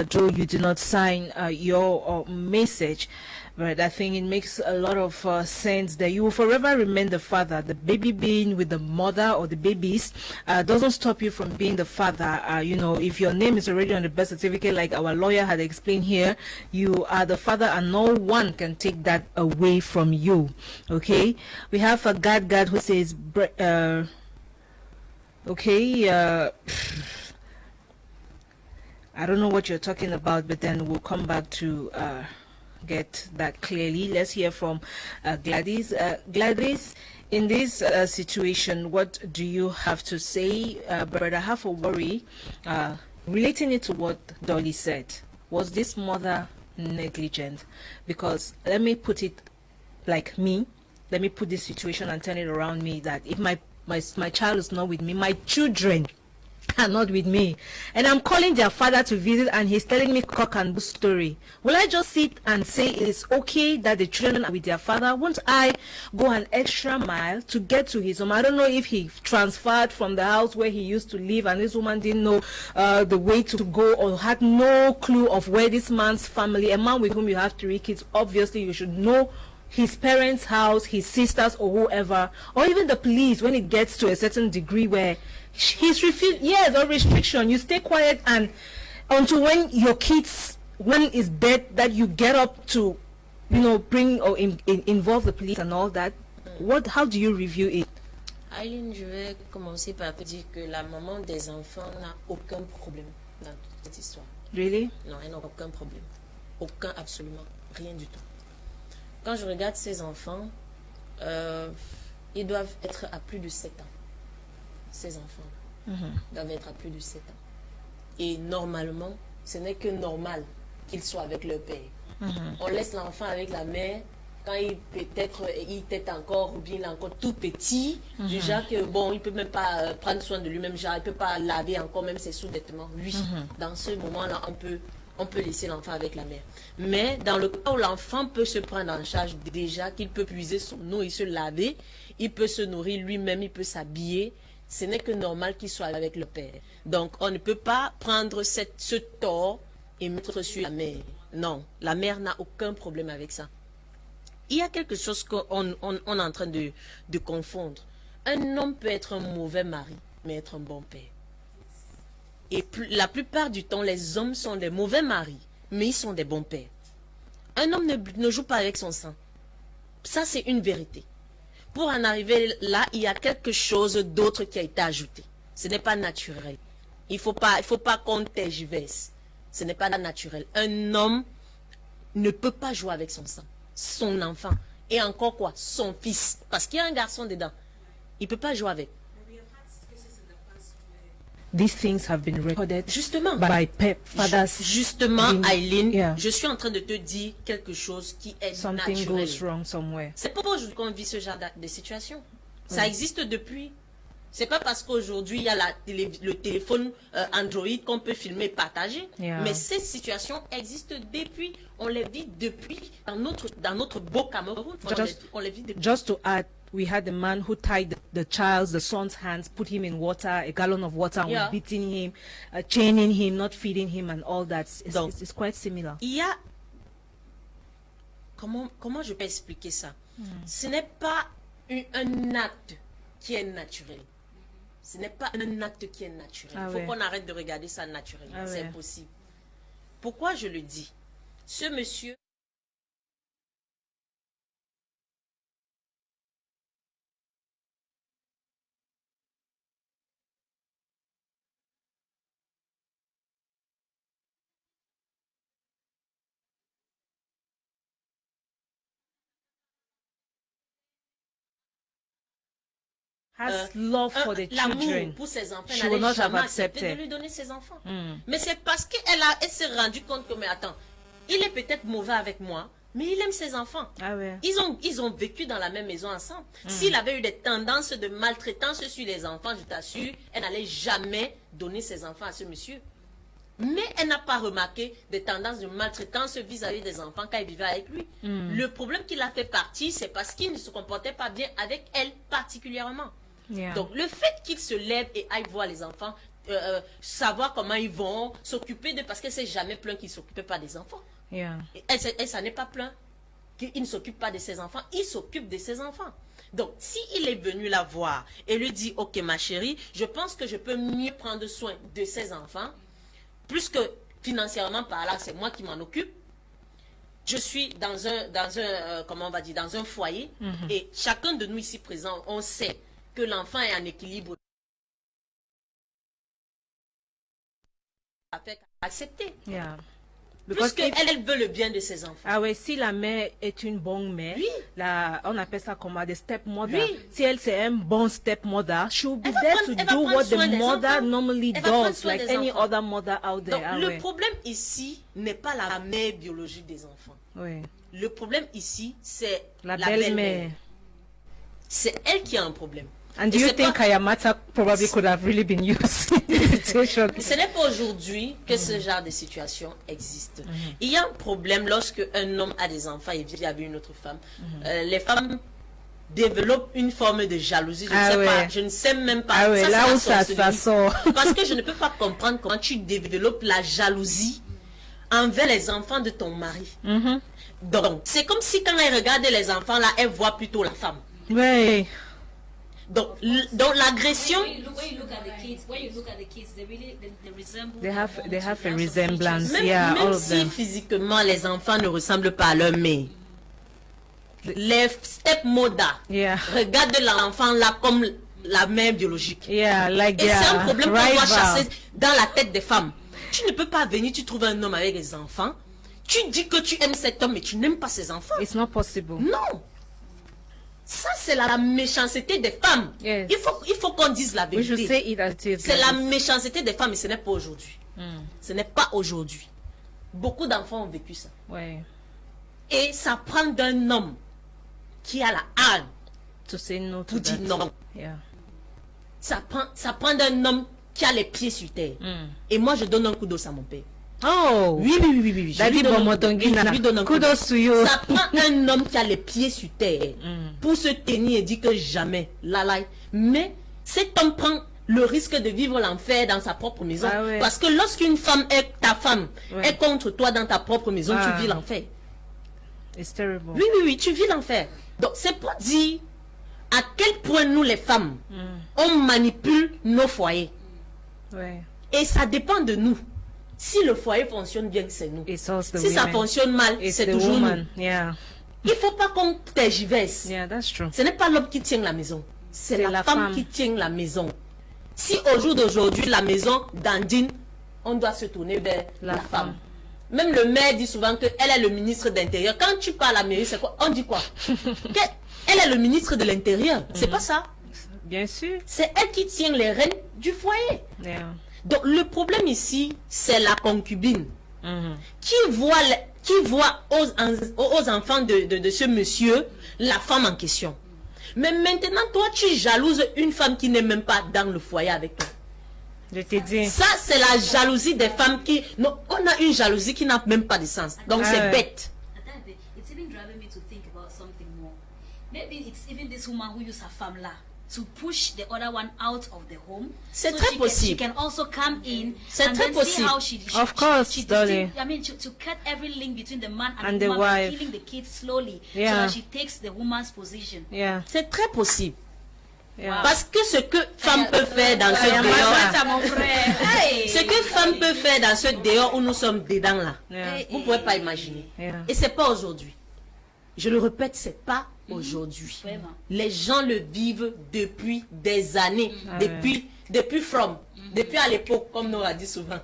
Speaker 1: Joe, you did not sign your message, but I think it makes a lot of sense that you will forever remain the father. The baby being with the mother or the babies doesn't stop you from being the father. You know, if your name is already on the birth certificate, like our lawyer had explained here, you are the father and no one can take that away from you. Okay? We have a God who says... Okay, I don't know what you're talking about, but then we'll come back to get that clearly. Let's hear from Gladys. Gladys, in this situation, what do you have to say? But I have a worry relating it to what Dolly said. Was this mother negligent? Because let me put it like me. Let me put this situation and turn it around me, that if my child is not with me, my children are not with me, and I'm calling their father to visit and he's telling me cock and bull story, will I just sit and say it's okay that the children are with their father? Won't I go an extra mile to get to his home? I don't know if he transferred from the house where he used to live and this woman didn't know the way to go, or had no clue of where this man's family, a man with whom you have 3 kids, obviously you should know his parents' house, his sisters, or whoever, or even the police when it gets to a certain degree where he's refused, yes, or restriction. You stay quiet and until when your kids, one is dead, that you get up to, you know, bring or involve the police and all that. How do you review it?
Speaker 2: Eileen, je vais commencer par te dire que la maman des enfants n'a aucun problème dans toute cette histoire.
Speaker 1: Really?
Speaker 2: Non, elle n'a aucun problème. Aucun, absolument, rien du tout. Quand je regarde ces enfants, ils doivent être à plus de 7 ans. Ces enfants doivent être à plus de 7 ans. Et normalement, ce n'est que normal qu'ils soient avec leur père. On laisse l'enfant avec la mère quand il est encore, ou bien il est encore tout petit, déjà que bon, il peut même pas prendre soin de lui-même, genre il peut pas laver encore même ses sous-vêtements. Oui, dans ce moment-là, on peut laisser l'enfant avec la mère. Mais dans le cas où l'enfant peut se prendre en charge déjà, qu'il peut puiser son eau et se laver, il peut se nourrir lui-même, il peut s'habiller, ce n'est que normal qu'il soit avec le père. Donc, on ne peut pas prendre ce tort et mettre sur la mère. Non, la mère n'a aucun problème avec ça. Il y a quelque chose qu'on est en train de confondre. Un homme peut être un mauvais mari, mais être un bon père. Et la plupart du temps, les hommes sont des mauvais maris, mais ils sont des bons pères. Un homme ne joue pas avec son sang. Ça, c'est une vérité. Pour en arriver là, il y a quelque chose d'autre qui a été ajouté. Ce n'est pas naturel. Il faut pas qu'on tergiverse. Ce n'est pas naturel. Un homme ne peut pas jouer avec son sang, son enfant. Et encore quoi? Son fils. Parce qu'il y a un garçon dedans. Il ne peut pas jouer avec.
Speaker 1: These things have been recorded
Speaker 2: justement
Speaker 1: by fathers.
Speaker 2: Justement, Eileen,
Speaker 1: yeah.
Speaker 2: Je suis en train de te dire quelque chose qui est
Speaker 1: Something
Speaker 2: naturel.
Speaker 1: goes wrong somewhere.
Speaker 2: C'est pas aujourd'hui qu'on vit ce genre de situation. Ça existe depuis. C'est pas parce qu'aujourd'hui il y a le téléphone Android qu'on peut filmer et partager.
Speaker 1: Yeah.
Speaker 2: Mais ces situations existent depuis. On les vit depuis dans notre beau Cameroun. On les vit depuis.
Speaker 1: Just to add, we had a man who tied the son's hands, put him in water, a gallon of water, and was beating him, chaining him, not feeding him, and all that. It's quite similar.
Speaker 2: Il y a... Comment je peux expliquer ça? Ce n'est pas un acte qui est naturel. Ce n'est pas un acte qui est naturel. Il faut qu'on arrête de regarder ça naturellement. C'est impossible. Pourquoi je le dis? Ce monsieur...
Speaker 1: Has love for the children.
Speaker 2: L'amour pour ses enfants,
Speaker 1: She
Speaker 2: elle
Speaker 1: will not
Speaker 2: n'allait jamais
Speaker 1: have
Speaker 2: accepter
Speaker 1: accepted.
Speaker 2: de lui donner ses enfants. Mais c'est parce qu'elle s'est rendue compte que, mais attends, il est peut-être mauvais avec moi, mais il aime ses enfants. Ils ont vécu dans la même maison ensemble. S'il avait eu des tendances de maltraitance sur les enfants, je t'assure, elle n'allait jamais donner ses enfants à ce monsieur. Mais elle n'a pas remarqué des tendances de maltraitance vis-à-vis des enfants quand elle vivait avec lui. Le problème qu'il a fait partie, c'est parce qu'il ne se comportait pas bien avec elle particulièrement. Donc le fait qu'il se lève et aille voir les enfants, savoir comment ils vont, s'occuper de... Parce qu'elle s'est jamais plaint qu'il ne s'occupe pas des enfants.
Speaker 1: Yeah.
Speaker 2: Elle s'en est pas plaint qu'il ne s'occupe pas de ses enfants. Il s'occupe de ses enfants. Donc, s'il est venu la voir et lui dit, ok ma chérie, je pense que je peux mieux prendre soin de ses enfants, plus que financièrement par là, c'est moi qui m'en occupe. Je suis dans un comment on va dire, dans un foyer, et chacun de nous ici présents, on sait que l'enfant est en équilibre. Accepter.
Speaker 1: Yeah.
Speaker 2: Parce qu'elle veut le bien de ses enfants.
Speaker 1: Ah ouais, si la mère est une bonne mère,
Speaker 2: oui.
Speaker 1: On appelle ça comment des stepmother.
Speaker 2: Oui.
Speaker 1: Si elle c'est un bon stepmother, she will be there to do what the mother normally does, like any other mother out there.
Speaker 2: Donc, le problème ici n'est pas la mère biologique des enfants.
Speaker 1: Oui.
Speaker 2: Le problème ici, c'est
Speaker 1: la belle-mère.
Speaker 2: C'est elle qui a un problème.
Speaker 1: And do you think Kayamata probably could have really been used in this situation?
Speaker 2: Ce n'est pas aujourd'hui que ce genre de situation existe. Il y a un problème lorsque un homme a des enfants et vit avec une autre femme. Les femmes développent une forme de jalousie. Je ne sais même pas.
Speaker 1: Ah ouais, là où ça sort.
Speaker 2: Parce que je ne peux pas comprendre comment tu développes la jalousie envers les enfants de ton mari. Donc, c'est comme si quand elle regarde les enfants, là, elle voit plutôt la femme.
Speaker 1: Oui.
Speaker 2: Donc l'agression.
Speaker 3: When you look at the kids, they resemble.
Speaker 1: They have a resemblance.
Speaker 2: Même, même si physiquement les enfants ne ressemblent pas à leur mère. Les stepmothers regardent l'enfant là comme la mère biologique.
Speaker 1: Yeah, like
Speaker 2: et c'est un problème qu'on doit chasser dans la tête des femmes. Tu ne peux pas venir, tu trouves un homme avec des enfants. Tu dis que tu aimes cet homme mais tu n'aimes pas ses enfants.
Speaker 1: It's not possible.
Speaker 2: Non. Ça, c'est la méchanceté des femmes.
Speaker 1: Yes.
Speaker 2: Il faut qu'on dise la vérité. C'est la méchanceté des femmes, et ce n'est pas aujourd'hui. Ce n'est pas aujourd'hui. Beaucoup d'enfants ont vécu ça.
Speaker 1: Ouais.
Speaker 2: Et ça prend d'un homme qui a la âme
Speaker 1: pour
Speaker 2: dire non.
Speaker 1: Yeah.
Speaker 2: Ça prend d'un homme qui a les pieds sur terre. Et moi, je donne un coup d'os à mon père.
Speaker 1: Oh,
Speaker 2: oui. Je lui donne un coup
Speaker 1: kudos to you.
Speaker 2: Ça prend un homme qui a les pieds sur terre pour se tenir et dire que jamais, mais cet homme prend le risque de vivre l'enfer dans sa propre maison. Parce que lorsqu'une femme est ta femme, est contre toi dans ta propre maison, tu vis l'enfer.
Speaker 1: It's terrible.
Speaker 2: Oui, tu vis l'enfer. Donc c'est pour dire à quel point nous les femmes, on manipule nos foyers. Et ça dépend de nous. Si le foyer fonctionne bien, c'est nous. Si ça fonctionne mal, c'est toujours nous.
Speaker 1: Yeah.
Speaker 2: Il ne faut pas qu'on tergiverse.
Speaker 1: Yeah, that's true.
Speaker 2: Ce n'est pas l'homme qui tient la maison. C'est la femme qui tient la maison. Si au jour d'aujourd'hui, la maison dandine, on doit se tourner vers la femme. Même le maire dit souvent qu'elle est le ministre de l'Intérieur. Quand tu parles à la mairie, c'est quoi? On dit quoi? Elle est le ministre de l'Intérieur. C'est pas ça?
Speaker 1: Bien sûr.
Speaker 2: C'est elle qui tient les rênes du foyer.
Speaker 1: Yeah.
Speaker 2: Donc le problème ici, c'est la concubine qui voit aux enfants de ce monsieur la femme en question. Mais maintenant, toi, tu jalouses une femme qui n'est même pas dans le foyer avec toi.
Speaker 1: Je te dis.
Speaker 2: Ça, c'est la jalousie des femmes qui... Non, on a une jalousie qui n'a même pas de sens. Donc c'est bête.
Speaker 3: It's even driving me to think about something more. Maybe it's even this woman who used her femme là to push the other one out of the home.
Speaker 2: C'est très possible.
Speaker 3: She can also come in
Speaker 2: and then see how
Speaker 3: she
Speaker 1: of course, Dolly.
Speaker 3: I mean, to cut every link between the man and the woman, by killing the kids slowly, so that she takes the woman's position.
Speaker 1: Yeah,
Speaker 2: c'est très possible.
Speaker 1: Yeah.
Speaker 2: Parce que ce que femme peut faire dans ce dehors, ce que femme peut faire dans ce dehors où nous sommes dedans là, vous ne pouvez pas imaginer. Et c'est pas aujourd'hui. Je le répète, c'est pas aujourd'hui. Les gens le vivent depuis des années, depuis à l'époque, comme Nora dit souvent.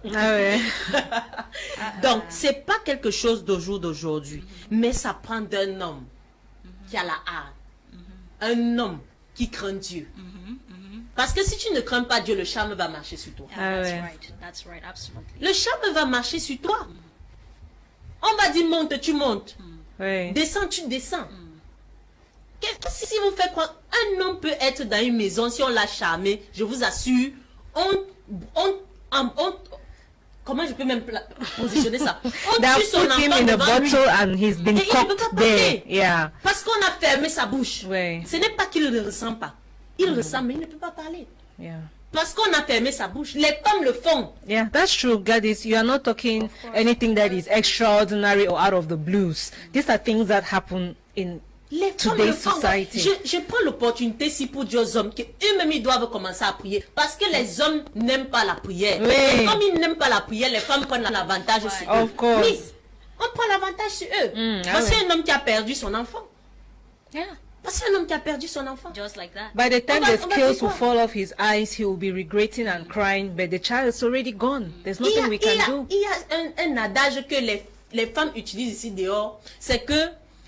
Speaker 2: Donc, c'est pas quelque chose d'aujourd'hui, mais ça prend d'un homme qui a la hâte, un homme qui craint Dieu. Parce que si tu ne crains pas Dieu, le charme va marcher sur toi.
Speaker 3: That's right, absolutely.
Speaker 2: Le charme va marcher sur toi. On va dire monte, tu montes. Descends, tu descends. Si vous faites quoi, un homme peut être dans une maison, si on l'a charmé, je vous assure, comment je peux même positionner ça? On tue son enfant devant lui.
Speaker 1: And he's been cooked there. Yeah.
Speaker 2: Parce qu'on a fermé sa bouche. Ce n'est pas qu'il ne ressent pas. Il ressent, mais il ne peut pas parler. Parce qu'on a fermé sa bouche. Les femmes le font.
Speaker 1: Yeah, that's true, Gladys. You are not talking anything that is extraordinary or out of the blues. These are things that happen in
Speaker 2: Les femmes le
Speaker 1: today's
Speaker 2: font.
Speaker 1: society.
Speaker 2: Je prends l'opportunité ici pour dire aux hommes qu'eux-mêmes ils doivent commencer à prier. Parce que les hommes n'aiment pas la prière.
Speaker 1: Oui.
Speaker 2: Et comme ils n'aiment pas la prière, les femmes prennent l'avantage sur eux.
Speaker 1: Of course.
Speaker 2: Oui, on prend l'avantage sur eux. Voici un homme qui a perdu son enfant.
Speaker 1: Yeah.
Speaker 2: Voici un homme qui a perdu son enfant.
Speaker 3: Just like that.
Speaker 1: By the time
Speaker 2: On va-
Speaker 1: the
Speaker 2: on va
Speaker 1: scales
Speaker 2: faire
Speaker 1: will
Speaker 2: quoi?
Speaker 1: fall off his eyes, he will be regretting and crying, but the child is already gone. There's nothing we can do.
Speaker 2: Il y a un adage que les femmes utilisent ici dehors, c'est que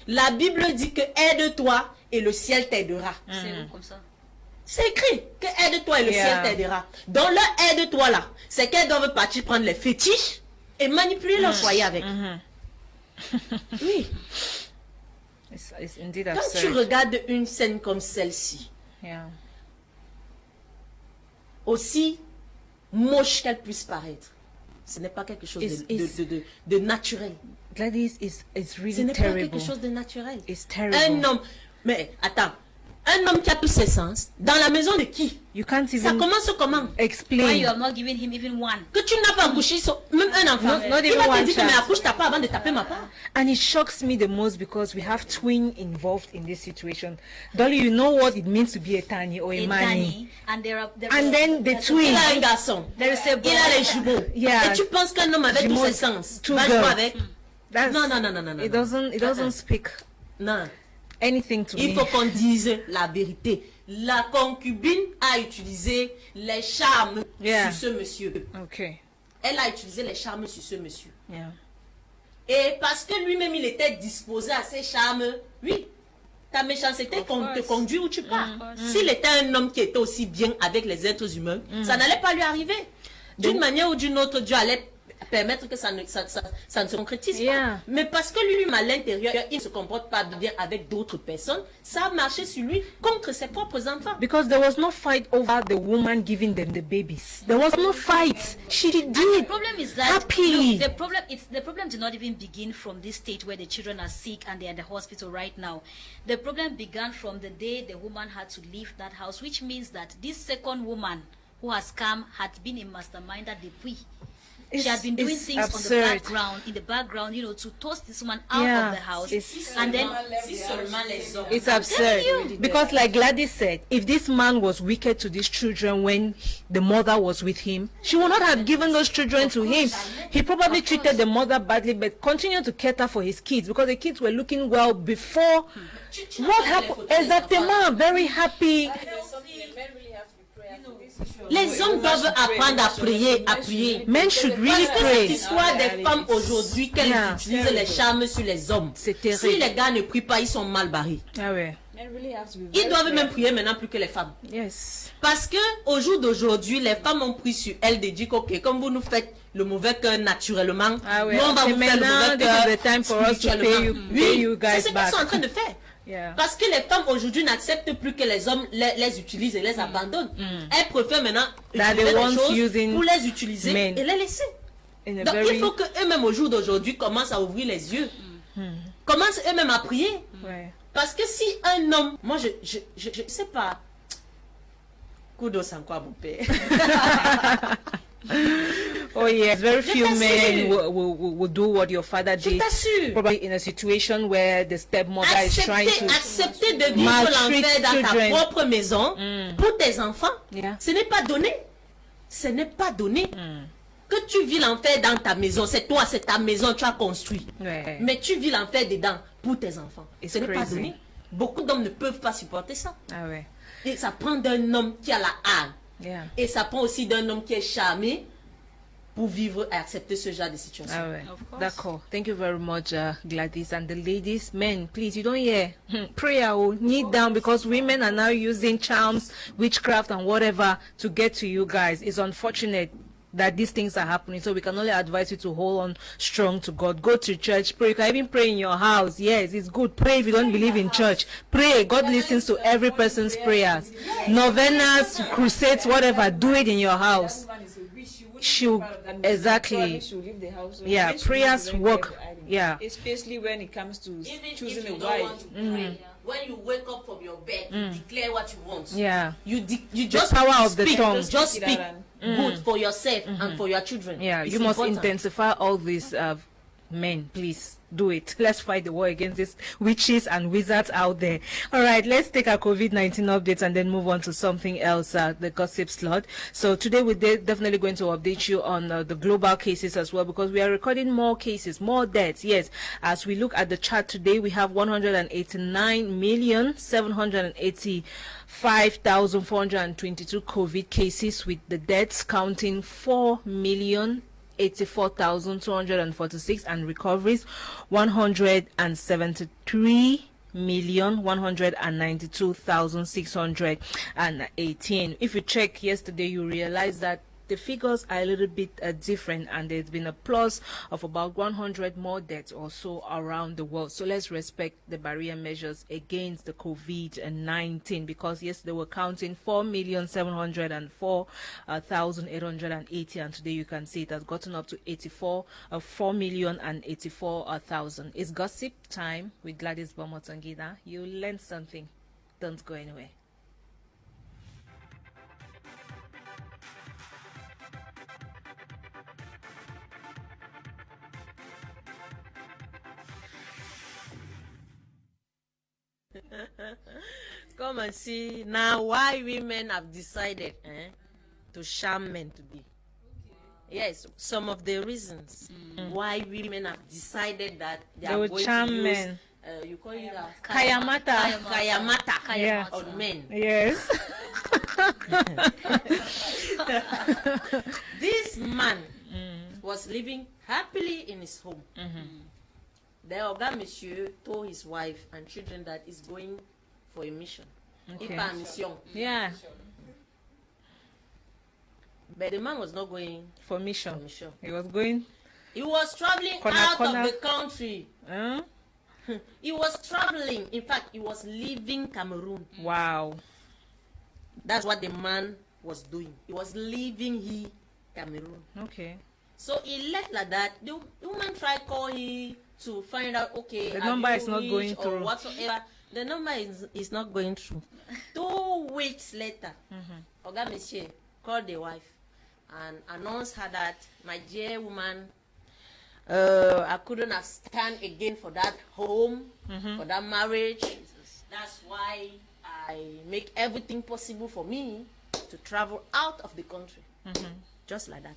Speaker 2: la Bible dit que aide-toi et le ciel t'aidera.
Speaker 3: C'est où comme ça?
Speaker 2: C'est écrit que aide-toi et le
Speaker 1: Yeah.
Speaker 2: ciel t'aidera. Donc leur aide-toi là, c'est qu'elles doivent partir prendre les fétiches et manipuler leur foyer avec. Oui.
Speaker 1: It's indeed
Speaker 2: Quand tu
Speaker 1: absurd.
Speaker 2: regardes une scène comme celle-ci,
Speaker 1: Yeah.
Speaker 2: aussi moche qu'elle puisse paraître, ce n'est pas quelque chose de naturel.
Speaker 1: Gladys, it's
Speaker 2: Ce
Speaker 1: really
Speaker 2: n'est pas
Speaker 1: terrible.
Speaker 2: quelque chose de naturel.
Speaker 1: It's terrible.
Speaker 2: Un homme, mais attends, un homme qui a tous ses sens, dans la maison de qui?
Speaker 1: You can't
Speaker 2: Ça
Speaker 1: even
Speaker 2: commence comment?
Speaker 3: Why
Speaker 1: explain.
Speaker 3: you have not given him even one?
Speaker 2: Que tu n'as pas accouché, même un enfant.
Speaker 1: Not
Speaker 2: Il
Speaker 1: even
Speaker 2: va
Speaker 1: one
Speaker 2: te dire que
Speaker 1: child.
Speaker 2: mais accouche ta part avant de taper ma part.
Speaker 1: And it shocks me the most because we have twin involved in this situation. Dolly, you know what it means to be a Tani or a
Speaker 3: In
Speaker 1: Mani.
Speaker 3: Danny, and there are
Speaker 1: And then the
Speaker 3: there's a-
Speaker 1: twin.
Speaker 2: Il a un garçon.
Speaker 3: There is a boy.
Speaker 2: Il a les jumeaux.
Speaker 1: Yeah.
Speaker 2: Et tu penses qu'un homme avec tous
Speaker 1: Jumeaux,
Speaker 2: ses sens
Speaker 1: two
Speaker 2: va jouer
Speaker 1: girls.
Speaker 2: avec?
Speaker 1: That's,
Speaker 2: Non, non, non, non, non, non.
Speaker 1: It doesn't speak
Speaker 2: Non.
Speaker 1: anything to
Speaker 2: Il
Speaker 1: me.
Speaker 2: faut qu'on dise la vérité. La concubine a utilisé les charmes
Speaker 1: Yeah.
Speaker 2: sur ce monsieur.
Speaker 1: Okay.
Speaker 2: Elle a utilisé les charmes sur ce monsieur.
Speaker 1: Yeah.
Speaker 2: Et parce que lui-même, il était disposé à ces charmes, oui, ta méchanceté te conduit où tu pars. S'il était un homme qui était aussi bien avec les êtres humains, ça n'allait pas lui arriver. D'une manière ou d'une autre, Dieu allait permettre que ça ne se concrétise
Speaker 1: Yeah.
Speaker 2: pas. Mais parce que lui-même, à l'intérieur, il ne se comporte pas bien avec d'autres personnes, ça a marché sur lui contre ses propres enfants.
Speaker 1: Because there was no fight over the woman giving them the babies. There was no fight. She did
Speaker 3: The
Speaker 1: it
Speaker 3: problem is that
Speaker 1: happily.
Speaker 3: look, the problem did not even begin from this stage where the children are sick and they're in the hospital right now. The problem began from the day the woman had to leave that house, which means that this second woman who has come had been a masterminder depuis. She had been doing
Speaker 1: It's
Speaker 3: things
Speaker 1: absurd.
Speaker 3: in the background, you know, to toss this woman out
Speaker 1: Yeah,
Speaker 3: of the house.
Speaker 1: it's-
Speaker 3: And then
Speaker 2: Si seulement les hommes.
Speaker 1: It's absurd. Because like Gladys said, if this man was wicked to these children when the mother was with him, she would not have given those children to him. He probably treated the mother badly, but continued to cater for his kids because the kids were looking well before. What happened? Exactement. Very happy.
Speaker 2: Les hommes doivent apprendre à prier, à prier.
Speaker 1: Men should really
Speaker 2: Parce que cette
Speaker 1: pray.
Speaker 2: histoire des femmes aujourd'hui, qu'elles
Speaker 1: Yeah.
Speaker 2: utilisent les charmes sur les hommes.
Speaker 1: C'est terrible.
Speaker 2: Si les gars ne prient pas, ils sont mal barrés.
Speaker 1: Ah ouais.
Speaker 4: Men really have to be
Speaker 2: Ils
Speaker 4: very
Speaker 2: doivent même
Speaker 4: careful.
Speaker 2: prier maintenant plus que les femmes.
Speaker 1: Yes.
Speaker 2: Parce que au jour d'aujourd'hui, les femmes ont pris sur elles de dire ok, comme vous nous faites le mauvais cœur naturellement,
Speaker 1: Ah ouais.
Speaker 2: nous on va
Speaker 1: C'est
Speaker 2: vous faire le
Speaker 1: maintenant,
Speaker 2: mauvais
Speaker 1: this
Speaker 2: cœur
Speaker 1: is the time for us to
Speaker 2: spirituellement.
Speaker 1: pay you
Speaker 2: Oui,
Speaker 1: guys
Speaker 2: c'est ce qu'ils
Speaker 1: back.
Speaker 2: sont en train de faire.
Speaker 1: Yeah.
Speaker 2: Parce que les femmes aujourd'hui n'acceptent plus que les hommes les utilisent et les abandonnent. Elles préfèrent maintenant
Speaker 1: That
Speaker 2: utiliser
Speaker 1: they
Speaker 2: les
Speaker 1: want
Speaker 2: choses
Speaker 1: using
Speaker 2: pour les utiliser
Speaker 1: men.
Speaker 2: et les laisser.
Speaker 1: In a
Speaker 2: Donc
Speaker 1: very
Speaker 2: il faut qu'eux-mêmes au jour d'aujourd'hui commencent à ouvrir les yeux. Commencent eux-mêmes à prier.
Speaker 1: ouais.
Speaker 2: Parce que si un homme, moi je sais pas. Kudos sans quoi mon père.
Speaker 1: Oh yes, very few
Speaker 2: t'assure.
Speaker 1: men will do what your father
Speaker 2: Je
Speaker 1: did.
Speaker 2: t'assure.
Speaker 1: Probably in a situation where the stepmother is trying to.
Speaker 2: Accepter de vivre
Speaker 1: maltreat
Speaker 2: l'enfer dans ta
Speaker 1: children.
Speaker 2: propre maison pour tes enfants,
Speaker 1: Yeah.
Speaker 2: ce n'est pas donné. Ce n'est pas donné. Que tu vis l'enfer dans ta maison, c'est toi, c'est ta maison, tu as construit.
Speaker 1: Ouais.
Speaker 2: Mais tu vis l'enfer dedans pour tes enfants.
Speaker 1: It's
Speaker 2: Ce n'est pas
Speaker 1: crazy.
Speaker 2: donné. Beaucoup d'hommes ne peuvent pas supporter ça.
Speaker 1: Ah ouais.
Speaker 2: Et ça prend d'un homme qui a la âme.
Speaker 1: Yeah.
Speaker 2: Et ça prend aussi d'un homme qui est charmé pour vivre et accepter ce genre de situation.
Speaker 1: Ah ouais.
Speaker 3: Of course.
Speaker 1: D'accord. Thank you very much, Gladys. And the ladies, men, please, you don't hear. Prayer, kneel down because women are now using charms, witchcraft, and whatever to get to you guys. It's unfortunate that these things are happening. So we can only advise you to hold on strong to God. Go to church, pray. You can even pray in your house. Yes, it's good. Pray if you don't believe in church. Pray. God listens to every person's prayers. Novenas, crusades, whatever. Do it in your house. She'll exactly.
Speaker 4: She'll leave the house. So
Speaker 1: Yeah,
Speaker 4: men should
Speaker 1: prayers
Speaker 4: be very
Speaker 1: work.
Speaker 4: careful, Eileen.
Speaker 1: Yeah.
Speaker 4: Especially when it comes to
Speaker 2: Even if
Speaker 4: choosing
Speaker 2: you
Speaker 4: a
Speaker 2: don't
Speaker 4: wife.
Speaker 2: want to pray, when you wake up from your bed, you declare what you want.
Speaker 1: Yeah.
Speaker 2: You just
Speaker 1: power
Speaker 2: speak,
Speaker 1: of the tongue.
Speaker 2: just speak good for yourself and for your children.
Speaker 1: Yeah,
Speaker 2: It's
Speaker 1: you must
Speaker 2: important.
Speaker 1: intensify all these men, please do it. Let's fight the war against these witches and wizards out there. All right, let's take our COVID-19 updates and then move on to something else, the gossip slot. So today we're definitely going to update you on the global cases as well, because we are recording more cases, more deaths. Yes, as we look at the chart today, we have 189,785,422 COVID cases, with the deaths counting 4,084,246 and recoveries 173,192,618. If you check yesterday, you realize that the figures are a little bit different, and there's been a plus of about 100 more deaths or so around the world. So let's respect the barrier measures against the COVID-19, because yesterday we're counting 4,704,880, and today you can see it has gotten up to 4,084,000. It's gossip time with Gladys Bomotangida. You learn something. Don't go anywhere.
Speaker 2: Come and see now why women have decided to sham men today. Yes, some of the reasons why women have decided that they are
Speaker 1: will
Speaker 2: going
Speaker 1: charm
Speaker 2: to use,
Speaker 1: men.
Speaker 2: You call it a
Speaker 1: Kayamata.
Speaker 2: kayamata on men.
Speaker 1: Yes.
Speaker 2: This man was living happily in his home. The Oga Monsieur told his wife and children that he's going for a mission.
Speaker 1: Okay.
Speaker 2: Mission.
Speaker 1: Yeah.
Speaker 2: But the man was not going
Speaker 1: For mission.
Speaker 2: for mission.
Speaker 1: He was going.
Speaker 2: He was traveling
Speaker 1: Corner,
Speaker 2: out
Speaker 1: corner.
Speaker 2: of the country.
Speaker 1: Huh?
Speaker 2: He was traveling. In fact, he was leaving Cameroon.
Speaker 1: Wow.
Speaker 2: That's what the man was doing. He was leaving Cameroon.
Speaker 1: Okay.
Speaker 2: So he left like that. The woman tried calling to find out, okay,
Speaker 1: The
Speaker 2: have
Speaker 1: number
Speaker 2: you
Speaker 1: is not
Speaker 2: reached
Speaker 1: going
Speaker 2: or
Speaker 1: through.
Speaker 2: whatsoever. The number is not going through. 2 weeks later, Oga Monsieur called the wife and announced her that, my dear woman, I couldn't have stand again for that home, for that marriage. That's why I make everything possible for me to travel out of the country. Just like that.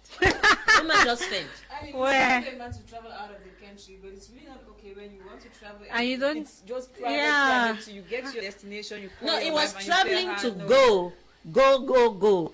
Speaker 2: Woman just faint.
Speaker 4: I mean,
Speaker 1: Where?
Speaker 4: it's not a man to travel out of the country, but it's really not okay when you want to travel.
Speaker 1: And you don't-
Speaker 4: It's just private.
Speaker 1: Yeah.
Speaker 4: Private, so you get to your destination. You call
Speaker 2: No,
Speaker 4: your
Speaker 2: he
Speaker 4: wife
Speaker 2: was
Speaker 4: and you tell
Speaker 2: traveling
Speaker 4: her,
Speaker 2: to
Speaker 4: no.
Speaker 2: go,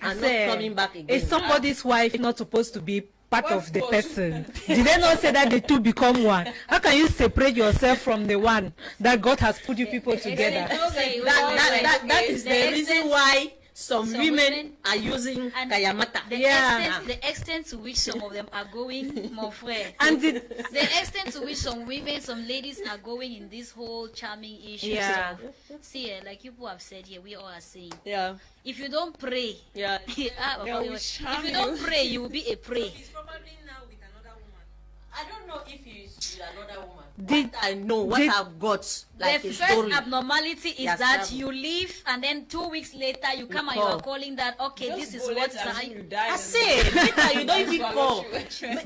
Speaker 2: and
Speaker 1: Say,
Speaker 2: not coming back again.
Speaker 1: Is somebody's wife not supposed to be part
Speaker 4: Of
Speaker 1: of the
Speaker 4: course.
Speaker 1: person? Did they not say that the two become one? How can you separate yourself from the one that God has put you people together?
Speaker 2: That is the
Speaker 3: The
Speaker 2: reason
Speaker 3: extent-
Speaker 2: why some
Speaker 3: some
Speaker 2: women
Speaker 3: women-
Speaker 2: are using
Speaker 3: And
Speaker 2: kayamata.
Speaker 3: The extent to which some of them are going, mon frère.
Speaker 1: And the,
Speaker 3: The extent to which some women, some ladies are going in this whole charming issue
Speaker 1: Yeah.
Speaker 3: stuff. See, like people have said here, we all are saying,
Speaker 2: Yeah,
Speaker 3: if you don't pray,
Speaker 2: yeah.
Speaker 4: will
Speaker 3: if
Speaker 4: charm
Speaker 3: you don't
Speaker 4: you.
Speaker 3: pray, you will be a prey.
Speaker 2: He's probably now with another woman. I don't know if he's with another woman.
Speaker 1: Did-
Speaker 2: What I know, what
Speaker 1: did-
Speaker 2: I've got, like
Speaker 3: The
Speaker 2: a
Speaker 3: first
Speaker 2: story.
Speaker 3: abnormality is
Speaker 2: Yes,
Speaker 3: that
Speaker 2: travel.
Speaker 3: you leave and then 2 weeks later you come and you
Speaker 2: call.
Speaker 3: are calling that, okay,
Speaker 4: Just
Speaker 3: this is
Speaker 4: go,
Speaker 3: what
Speaker 4: let's
Speaker 3: is
Speaker 4: assume you
Speaker 3: happening.
Speaker 4: died
Speaker 2: I
Speaker 4: and
Speaker 2: say, later you don't even call.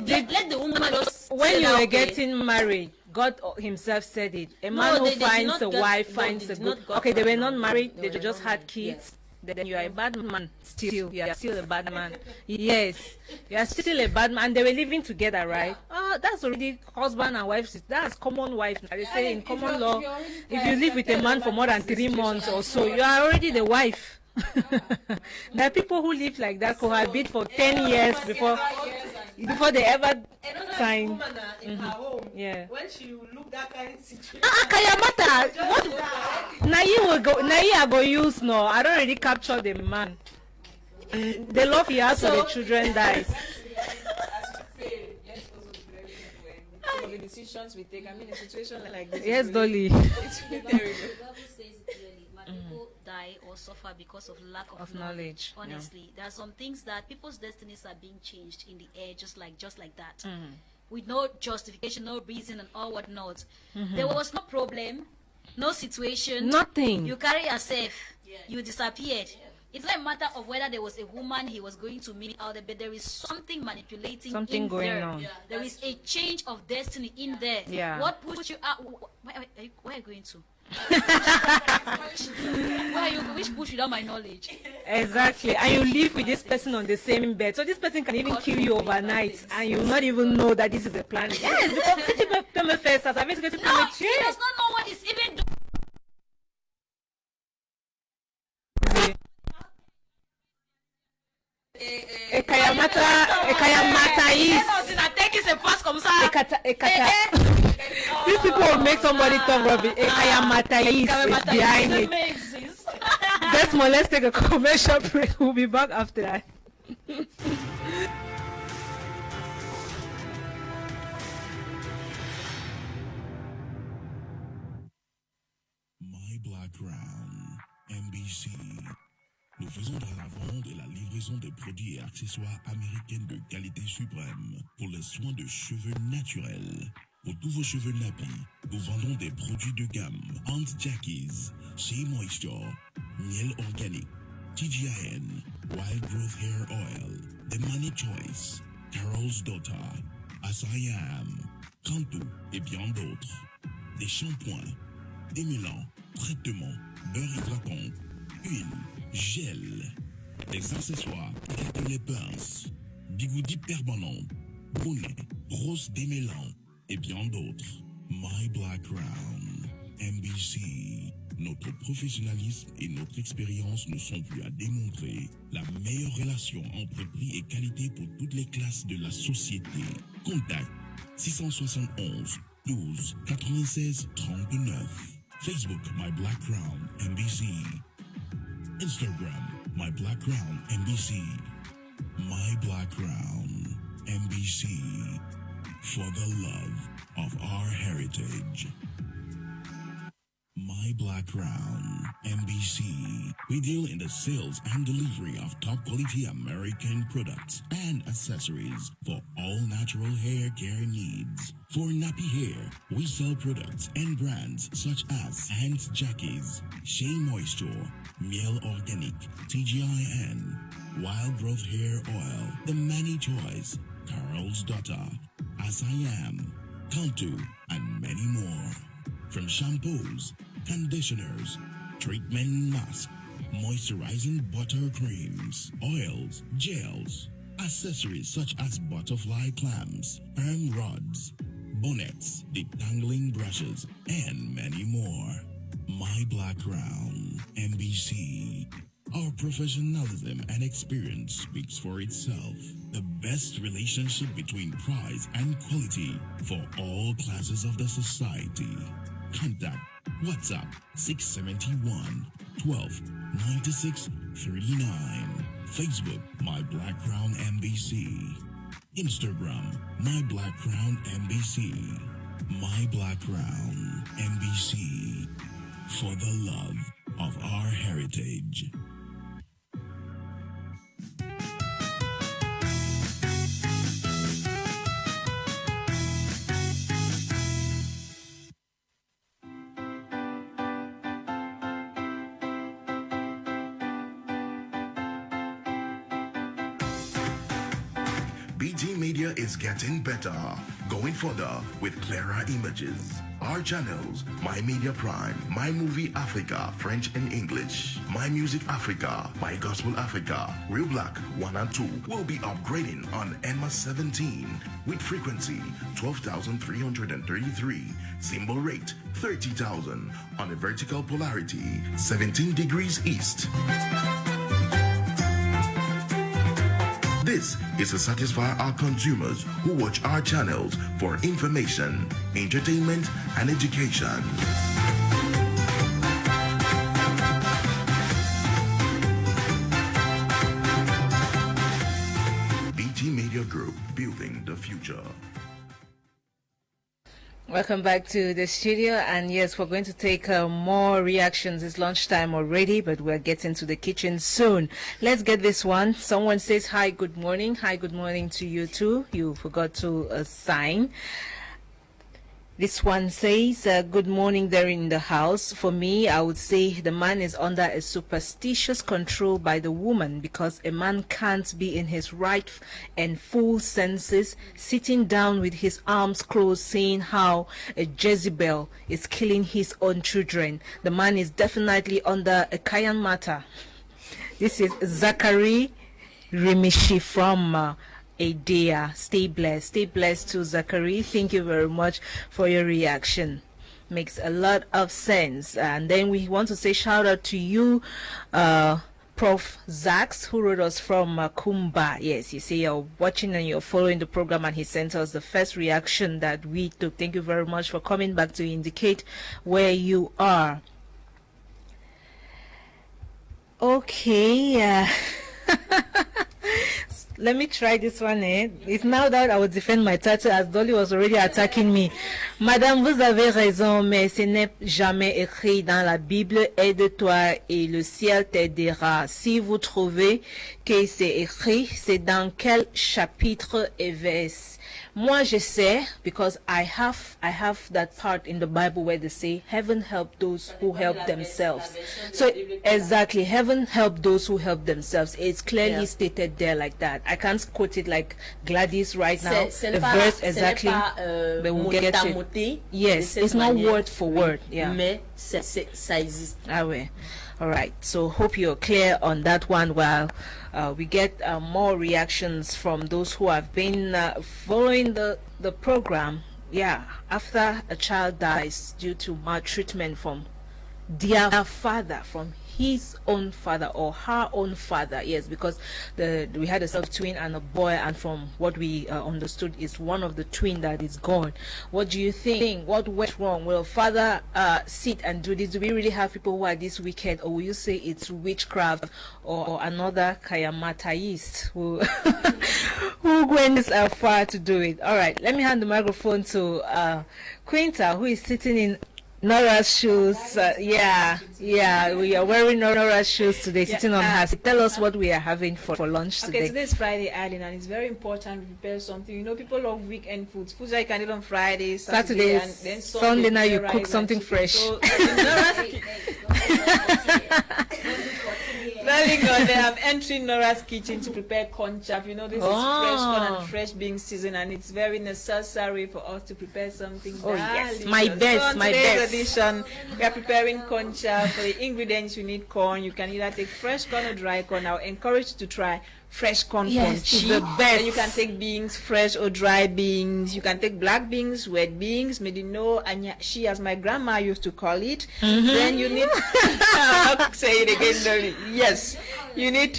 Speaker 4: Did-
Speaker 2: Let the woman just
Speaker 1: when
Speaker 2: say
Speaker 1: you
Speaker 2: that,
Speaker 1: were
Speaker 2: okay.
Speaker 1: getting married, God himself said it. A man who
Speaker 2: they did
Speaker 1: finds
Speaker 2: not
Speaker 1: a
Speaker 2: get-
Speaker 1: wife
Speaker 2: no,
Speaker 1: finds
Speaker 2: they
Speaker 1: a
Speaker 2: did
Speaker 1: good.
Speaker 2: not got
Speaker 1: Okay, they were not
Speaker 2: married.
Speaker 1: married.
Speaker 2: They
Speaker 1: They
Speaker 2: were
Speaker 1: just
Speaker 2: not
Speaker 1: had
Speaker 2: married,
Speaker 1: kids. Then you are a bad man. Still, you are still a bad man. Yes, you are still a bad man. And they were living together, right? Oh, that's already husband and wife. That's common wife. They say in
Speaker 4: if
Speaker 1: common
Speaker 4: you're-
Speaker 1: law,
Speaker 4: if you're already
Speaker 1: if you
Speaker 4: tired,
Speaker 1: live with a
Speaker 4: tell
Speaker 1: man
Speaker 4: them
Speaker 1: for more than
Speaker 4: about the
Speaker 1: 3 months or so,
Speaker 4: situation.
Speaker 1: you are already the wife. There are people who live like that, cohabit for 10 years before they ever
Speaker 5: Another
Speaker 1: sign.
Speaker 5: woman in her home,
Speaker 1: Yeah.
Speaker 5: when she look that kind of situation,
Speaker 1: Kayamata, what? Now you will go. Now you are going to use no. I don't really capture the man. The love he has for the children dies.
Speaker 4: Some of the decisions we take. I mean, a situation like this.
Speaker 1: Yes,
Speaker 4: is really,
Speaker 1: Dolly.
Speaker 4: It's really terrible.
Speaker 3: The Bible says it clearly, my people die or suffer because of lack of knowledge.
Speaker 1: knowledge, yeah.
Speaker 3: Honestly, there are some things that people's destinies are being changed in the air, just like that, with no justification, no reason, and all whatnot. There was no problem no situation,
Speaker 1: Nothing.
Speaker 3: You carry yourself, you disappeared. It's not a matter of whether there was a woman he was going to meet out there, but there is something manipulating
Speaker 1: Something
Speaker 3: in
Speaker 1: going
Speaker 3: there.
Speaker 1: on.
Speaker 3: There is a change of destiny in there.
Speaker 1: Yeah.
Speaker 3: What pushed you out? Where are you going to? Where are you? Which bush without my knowledge?
Speaker 1: Exactly. And you live with this person on the same bed. So this person can even kill you overnight and you will not even know that this is a plan. Yes, because city first as I've been to
Speaker 3: No, he does not know what he's even doing.
Speaker 1: Ekayamata is. These people will make somebody talk rubbish. Ekayamata is behind it. Desmond, let's take a commercial break. We'll be back after that.
Speaker 6: My Black Crown, NBC. Nous faisons dans la vente et la livraison des produits et accessoires américains de qualité suprême pour les soins de cheveux naturels. Pour tous vos cheveux nappis, nous vendons des produits de gamme Ant Jackies, Shea Moisture, Miel Organique, TGIN, Wild Growth Hair Oil, The Money Choice, Carol's Daughter, Asayam, Kantou et bien d'autres. Des shampoings, démêlants, traitements, beurre hydratant, huile, gel, des accessoires tels que les pinces, bigoudis permanents, bonnets, roses démêlants et bien d'autres. My Black Crown, NBC. Notre professionnalisme et notre expérience ne sont plus à démontrer. La meilleure relation entre prix et qualité pour toutes les classes de la société. Contact 671 12 96 39. Facebook My Black Crown NBC. Instagram My Black Crown NBC. My Black Crown NBC. For the love of our heritage. My Black Crown, NBC. We deal in the sales and delivery of top quality American products and accessories for all natural hair care needs. For nappy hair, we sell products and brands such as Ant Jackies, Shea Moisture, Miel Organique, TGIN, Wild Growth Hair Oil, The Manny Choice, Carol's Daughter, As I Am, Kantu, and many more. From shampoos, conditioners, treatment masks, moisturizing butter creams, oils, gels, accessories such as butterfly clamps, perm rods, bonnets, detangling brushes, and many more. My Black Crown, NBC. Our professionalism and experience speaks for itself. The best relationship between price and quality for all classes of the society. Contact WhatsApp 671 12 96 39. Facebook My Black Crown NBC. Instagram My Black Crown NBC. My Black Crown NBC. For the love of our heritage.
Speaker 7: BT Media is getting better, going further with clearer images. Our channels, My Media Prime, My Movie Africa, French and English, My Music Africa, My Gospel Africa, Real Black 1 and 2 will be upgrading on ENMA 17 with frequency 12,333, symbol rate 30,000 on a vertical polarity 17 degrees east. This is to satisfy our consumers who watch our channels for information, entertainment, and education. BT Media Group, building the future.
Speaker 1: Welcome back to the studio, and yes, we're going to take more reactions. It's lunchtime already, but we're getting to the kitchen soon. Let's get this one. Someone says, hi, good morning. Hi, good morning to you too. You forgot to sign. This one says, good morning there in the house. For me, I would say the man is under a superstitious control by the woman, because a man can't be in his right and full senses, sitting down with his arms closed, saying how a Jezebel is killing his own children. The man is definitely under a Kayan matter. This is Zachary Rimishi from Adea. Stay blessed to Zachary. Thank you very much for your reaction. Makes a lot of sense. And then we want to say shout out to you, Prof. Zax, who wrote us from Kumba. Yes, you see you're watching and you're following the program, and he sent us the first reaction that we took. Thank you very much for coming back to indicate where you are. Okay. Let me try this one. It's now that I will defend my title, as Dolly was already attacking me. Madame, vous avez raison, mais ce n'est jamais écrit dans la Bible, aide-toi et le ciel t'aidera. Si vous trouvez que c'est écrit, c'est dans quel chapitre et verset? Moi, je sais, because I have that part in the Bible where they say, heaven help those who help themselves. So, exactly, heaven help those who help themselves. It's clearly stated there like that. I can't quote it like Gladys right now. The verse exactly, but we'll get it. Yes, it's not word for word. Yeah.
Speaker 2: Mais ça existe.
Speaker 1: Ah ouais. All right, so hope you're clear on that one while we get more reactions from those who have been following the program. Yeah, after a child dies due to maltreatment from their father, from his own father or her own father. Yes, because we had a self-twin and a boy, and from what we understood is one of the twin that is gone. What do you think? What went wrong? Will father sit and do this? Do we really have people who are this wicked, or will you say it's witchcraft or another Kayamataist who who went as far to do it? All right, let me hand the microphone to Quinta, who is sitting in Nora's shoes. Yeah, we are wearing Nora's shoes today, sitting on her seat. Tell us what we are having for lunch today.
Speaker 4: Okay, today is Friday, Eileen, and it's very important to prepare something. You know, people love weekend foods. Foods that you can eat on Friday, Saturday, and then Sunday.
Speaker 1: Now you cook something fresh.
Speaker 4: So, Dolly Ngonde, I'm entering Nora's kitchen to prepare corn chop. You know, this is fresh corn and fresh being seasoned, and it's very necessary for us to prepare something delicious.
Speaker 1: Yes, my best, my best.
Speaker 4: Edition, we are preparing corn chop. For the ingredients, you need corn. You can either take fresh corn or dry corn. I encourage you to try fresh corn.
Speaker 1: Yes, the best.
Speaker 4: And you can take beans, fresh or dry beans. You can take black beans, red beans, medino, and she, as my grandma used to call it. Then you need I'll say it again, Dolly. Yes, you need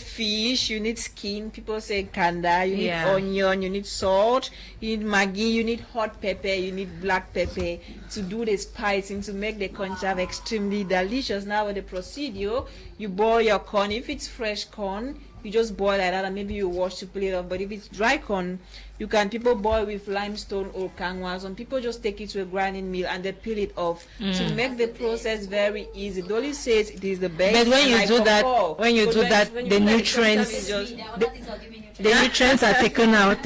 Speaker 4: fish, you need skin. People say kanda. You need onion, you need salt, you need maggi, you need hot pepper, you need black pepper to do the spicing to make the corn chop extremely delicious. Now with the procedure, you boil your corn. If it's fresh corn, you just boil like that, and maybe you wash to pull it off. But if it's dry corn, people boil with limestone or kangwa. Some people just take it to a grinding mill and they peel it off to make the process very easy. Dolly says it is the best.
Speaker 1: But when you do that, the nutrients are taken out.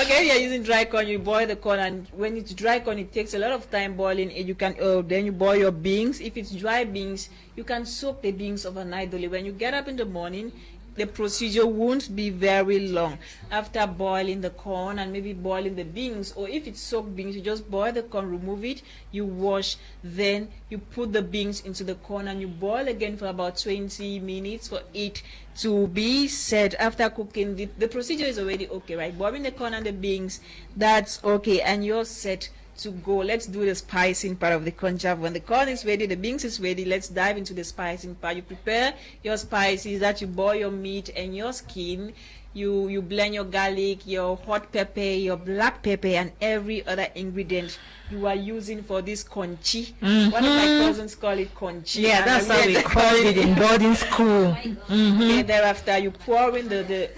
Speaker 4: Okay, you're using dry corn. You boil the corn, and when it's dry corn, it takes a lot of time boiling. You can then you boil your beans. If it's dry beans, you can soak the beans overnight. Dolly, when you get up in the morning, the procedure won't be very long. After boiling the corn and maybe boiling the beans, or if it's soaked beans, you just boil the corn, remove it, you wash, then you put the beans into the corn and you boil again for about 20 minutes for it to be set. After cooking, the procedure is already okay, right? Boiling the corn and the beans, that's okay, and you're set to go. Let's do the spicing part of the corn chop. When the corn is ready, the beans is ready, let's dive into the spicing part. You prepare your spices, that you boil your meat and your skin. You blend your garlic, your hot pepper, your black pepper, and every other ingredient you are using for this conchi. One of my cousins call it conchi.
Speaker 1: Yeah, that's how we call it in boarding school.
Speaker 4: Okay, thereafter you pour in the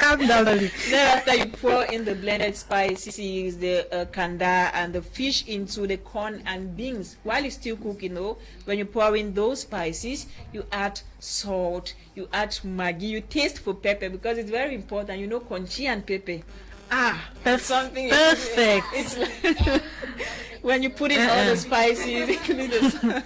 Speaker 4: Thereafter, you pour in the blended spices, the kanda and the fish into the corn and beans. While it's still cooking, when you pour in those spices, you add salt, you add maggi, you taste for pepper, because it's very important. You know, conchi and pepper something.
Speaker 1: Perfect.
Speaker 4: It's when you put in all the spices, including the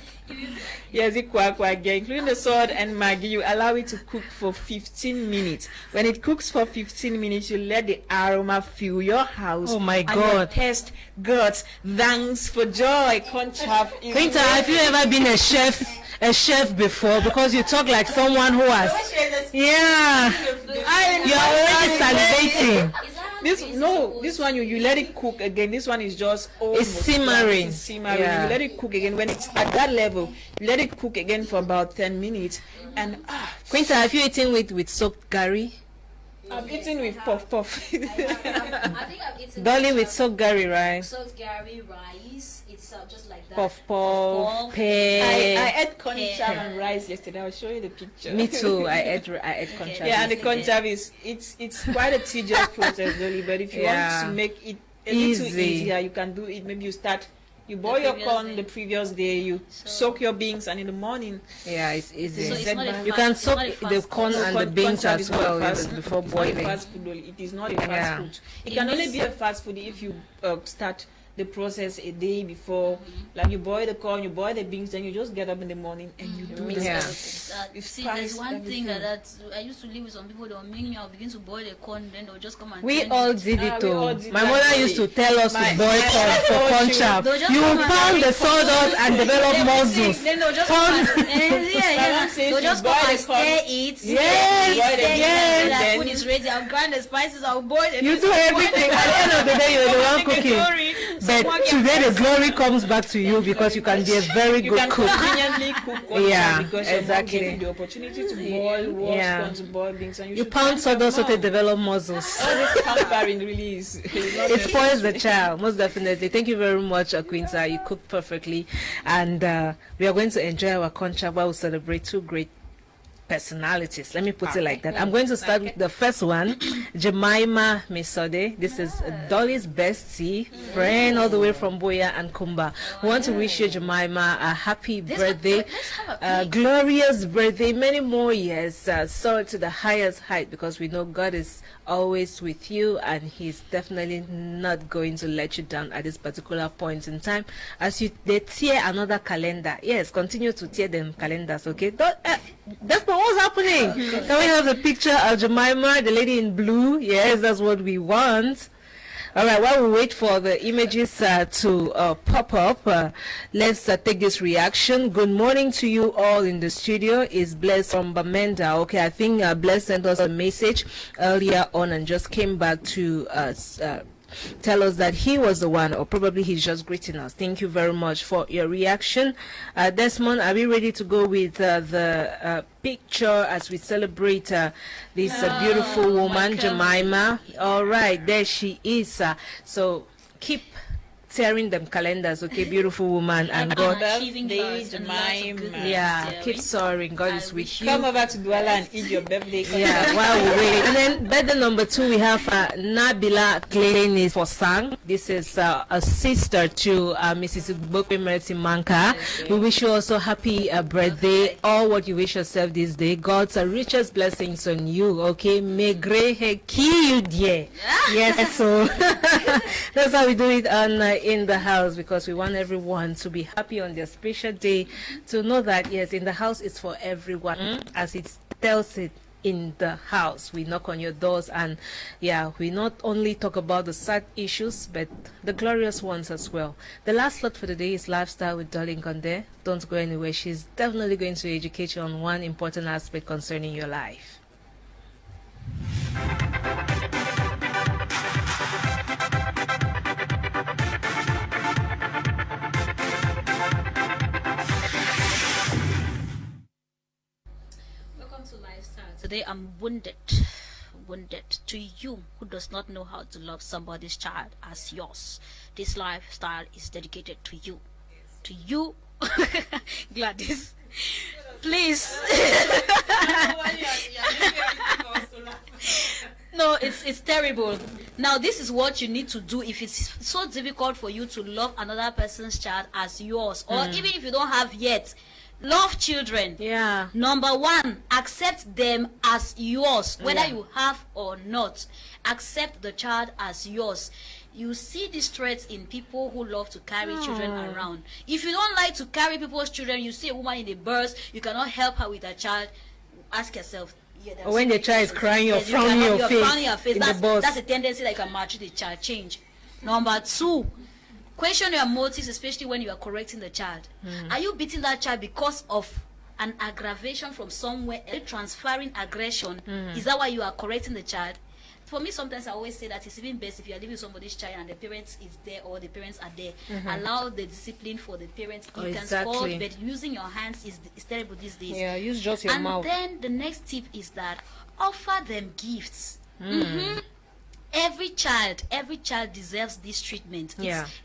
Speaker 4: including the salt and Maggi, you allow it to cook for 15 minutes. When it cooks for 15 minutes, you let the aroma fill your house.
Speaker 1: Oh my
Speaker 4: and
Speaker 1: God.
Speaker 4: your taste gods. Thanks for joy. Conchaf is
Speaker 1: Quinta, have you ever been a chef before? Because you talk like someone who has. Yeah. You're already salivating.
Speaker 4: This one you let it cook again. This one is just
Speaker 1: It's simmering.
Speaker 4: It's simmering.
Speaker 1: Yeah.
Speaker 4: You let it cook again. When it's at that level, you let it cook again for about 10 minutes. And
Speaker 1: Quinta, have you eaten with soaked gari?
Speaker 4: I'm eating with puff.
Speaker 3: I think I've eaten
Speaker 1: Dolly with soaked gari, right?
Speaker 3: soaked gari rice. It's just like that.
Speaker 1: Puff,
Speaker 3: Puff.
Speaker 1: pear.
Speaker 4: I ate conchaf and rice yesterday. I'll show you the picture.
Speaker 1: Me too. I ate conchaf.
Speaker 4: Yeah, and the
Speaker 3: Okay.
Speaker 4: conchaf is it's quite a tedious process, Dolly. But if you
Speaker 1: Yeah.
Speaker 4: want to make it a little
Speaker 1: Easy.
Speaker 4: easier, you can do it. Maybe you boil your
Speaker 3: previous
Speaker 4: corn
Speaker 3: day.
Speaker 4: the previous day, you soak your beans, and in the morning
Speaker 1: Yeah, it's easy.
Speaker 3: So it's not a
Speaker 1: You
Speaker 3: fast-
Speaker 1: can
Speaker 3: it's
Speaker 1: soak
Speaker 3: not a
Speaker 1: the
Speaker 3: fast
Speaker 1: corn
Speaker 3: food.
Speaker 1: and the beans
Speaker 4: conchaf
Speaker 1: as
Speaker 4: is not
Speaker 1: well
Speaker 4: fast-
Speaker 1: before
Speaker 4: it's not a
Speaker 1: boiling.
Speaker 4: fast food, Dolly. It is not a fast
Speaker 1: Yeah.
Speaker 4: food. It can only be a fast food if you start the process a day before. Like you boil the corn, you boil the beans, then you just get up in the morning and you do it.
Speaker 1: Yeah.
Speaker 4: It's
Speaker 3: See, there's
Speaker 4: spice
Speaker 3: one thing
Speaker 4: everything.
Speaker 3: that I used to live with some people. They'll make me, I'll begin to boil the corn, then they'll just come and
Speaker 1: We
Speaker 3: turn
Speaker 1: all
Speaker 3: it.
Speaker 1: did
Speaker 4: Ah,
Speaker 1: it
Speaker 4: we
Speaker 1: too.
Speaker 4: all did
Speaker 1: My
Speaker 4: that,
Speaker 1: mother
Speaker 4: Dolly.
Speaker 1: used to tell us to
Speaker 4: My-
Speaker 1: boil
Speaker 4: my
Speaker 1: corn for
Speaker 4: mother told
Speaker 1: conchaf.
Speaker 3: They'll just
Speaker 1: You
Speaker 3: come and
Speaker 1: pound the
Speaker 3: boil
Speaker 1: sawdust and develop muscles.
Speaker 3: Then they'll just
Speaker 1: Corn-
Speaker 3: come and,
Speaker 4: mom says
Speaker 3: they'll
Speaker 4: you
Speaker 3: just
Speaker 4: boil
Speaker 3: come
Speaker 4: the
Speaker 3: and
Speaker 4: corn.
Speaker 3: stir it.
Speaker 1: Yes, yes.
Speaker 3: That
Speaker 4: Then-
Speaker 3: food is ready. I'll grind the spices. I'll boil it.
Speaker 1: You do everything. At the end of the day, you're the one cooking. But today the glory comes back to you because you can be a very
Speaker 4: You
Speaker 1: good
Speaker 4: can
Speaker 1: cook.
Speaker 4: conveniently cook conchaf
Speaker 1: Yeah,
Speaker 4: because your mom
Speaker 1: exactly.
Speaker 4: gave you the opportunity to boil, wash,
Speaker 1: Yeah.
Speaker 4: corn, to boil beans, and
Speaker 1: You
Speaker 4: should
Speaker 1: pound
Speaker 4: thank your
Speaker 1: sawdust so they
Speaker 4: mom.
Speaker 1: develop muscles.
Speaker 4: All this pampering really is not
Speaker 1: It spoils the child, most definitely. Thank you very much, Quinta. You cooked perfectly. And we are going to enjoy our conchaf while we celebrate two great personalities. Let me put it like that. I'm going to start with the first one, Jemima Misode. This is Dolly's bestie, friend all the way from Boya and Kumba. We want to wish you, Jemima, a happy birthday,
Speaker 3: let's have a
Speaker 1: glorious birthday, many more years, soar to the highest height, because we know God is always with you and he's definitely not going to let you down at this particular point in time. As they tear another calendar, yes, continue to tear them calendars, okay? That's not what's happening. Can we have the picture of Jemima, the lady in blue? Yes, that's what we want. All right, while we wait for the images to pop up, let's take this reaction. Good morning to you all in the studio. Is Bless from Bamenda. Okay, I think Bless sent us a message earlier on and just came back to tell us that he was the one, or probably he's just greeting us. Thank you very much for your reaction. Desmond, are we ready to go with the picture as we celebrate this beautiful woman, Jemima? All right, there she is. So keep tearing them calendars, okay, beautiful woman, and God.
Speaker 3: Achieving
Speaker 4: Birthday,
Speaker 3: lots and lots of
Speaker 4: Jemima.
Speaker 3: goodness,
Speaker 1: Yeah,
Speaker 3: dear.
Speaker 1: keep soaring. God
Speaker 3: I
Speaker 1: is
Speaker 3: wish
Speaker 1: with
Speaker 3: you-
Speaker 1: you.
Speaker 4: Come over to Douala and eat your birthday.
Speaker 1: Yeah, while we wait. And then birthday number 2, we have Nabila Klein for Sang. This is a sister to Mrs. Igbokwe Manka'a. We wish you also happy birthday. All what you wish yourself this day. God's richest blessings on you. Okay, may grehe ki you dear. Yes, so that's how we do it on in the house, because we want everyone to be happy on their special day, to know that yes, in the house it's for everyone, as it tells it in the house. We knock on your doors, and yeah, we not only talk about the sad issues but the glorious ones as well. The last slot for the day is Lifestyle with Dolly Ngonde. Don't go anywhere. She's definitely going to educate you on one important aspect concerning your life.
Speaker 3: Welcome to Lifestyle. Today I'm wounded to you who does not know how to love somebody's child as yours. This lifestyle is dedicated to you. To you, Gladys. Please. No, it's terrible. Now, this is what you need to do if it's so difficult for you to love another person's child as yours, or even if you don't have yet. Love children.
Speaker 1: Yeah.
Speaker 3: Number 1, accept them as yours, whether you have or not. accept the child as yours. You see these traits in people who love to carry children around. If you don't like to carry people's children, you see a woman in a bus, you cannot help her with her child, ask yourself.
Speaker 1: Or when the child is crying, you're frowning your face.
Speaker 3: That's a tendency that you can maltreat the child. Change. Number 2, question your motives, especially when you are correcting the child. Are you beating that child because of an aggravation from somewhere? Are you transferring aggression? Is that why you are correcting the child? For me, sometimes I always say that it's even best if you are living with somebody's child and the parents is there or the parents are there. Allow the discipline for the parents. You can scold, but using your hands is terrible these days.
Speaker 1: Yeah, use just your mouth.
Speaker 3: And then the next tip is that offer them gifts. Every child deserves this treatment.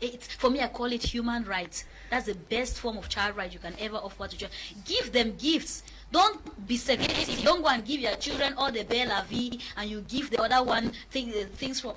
Speaker 3: It's for me, I call it human rights. That's the best form of child right you can ever offer to children. Give them gifts. Don't be segregated. Don't go and give your children all the belle la vie and you give the other one things from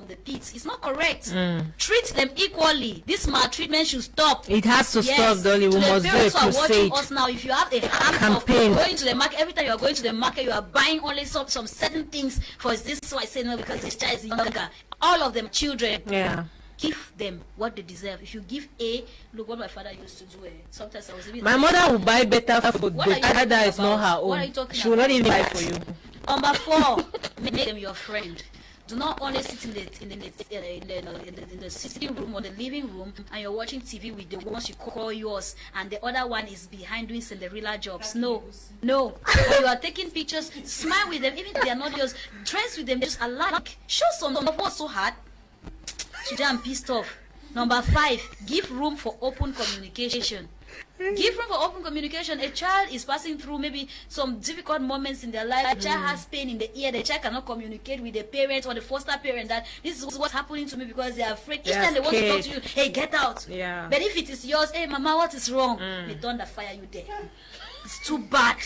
Speaker 3: the pits. It's not correct. Treat them equally. This maltreatment should stop.
Speaker 1: It has to stop, Dolly. We must do a crusade.
Speaker 3: Watching us now, if you have a habit of going to the market, every time you are going to the market, you are buying only some certain things. For this, so I say no because this child is younger. All of them children.
Speaker 1: Yeah.
Speaker 3: Give them what they deserve. If you give A, look what my father used to do. Sometimes I was even.
Speaker 1: My mother will buy better food, but that is not her own.
Speaker 3: What are you talking
Speaker 1: she will not even buy for you.
Speaker 3: Number 4, make them your friend. Do not only sit in the sitting room or the living room and you're watching TV with the ones you call yours and the other one is behind doing Cinderella jobs. No. When you are taking pictures, smile with them, even if they are not yours. Dress with them just alike. Show some of what's so hard. Today I'm pissed off. Number 5, give room for open communication. Give room for open communication. A child is passing through maybe some difficult moments in their life. A child has pain in the ear. The child cannot communicate with the parent or the foster parent that this is what's happening to me because they are afraid. Each time they want to talk to you, hey, get out.
Speaker 1: Yeah.
Speaker 3: But if it is yours, hey, mama, what is wrong? They don't fire you there. It's too bad.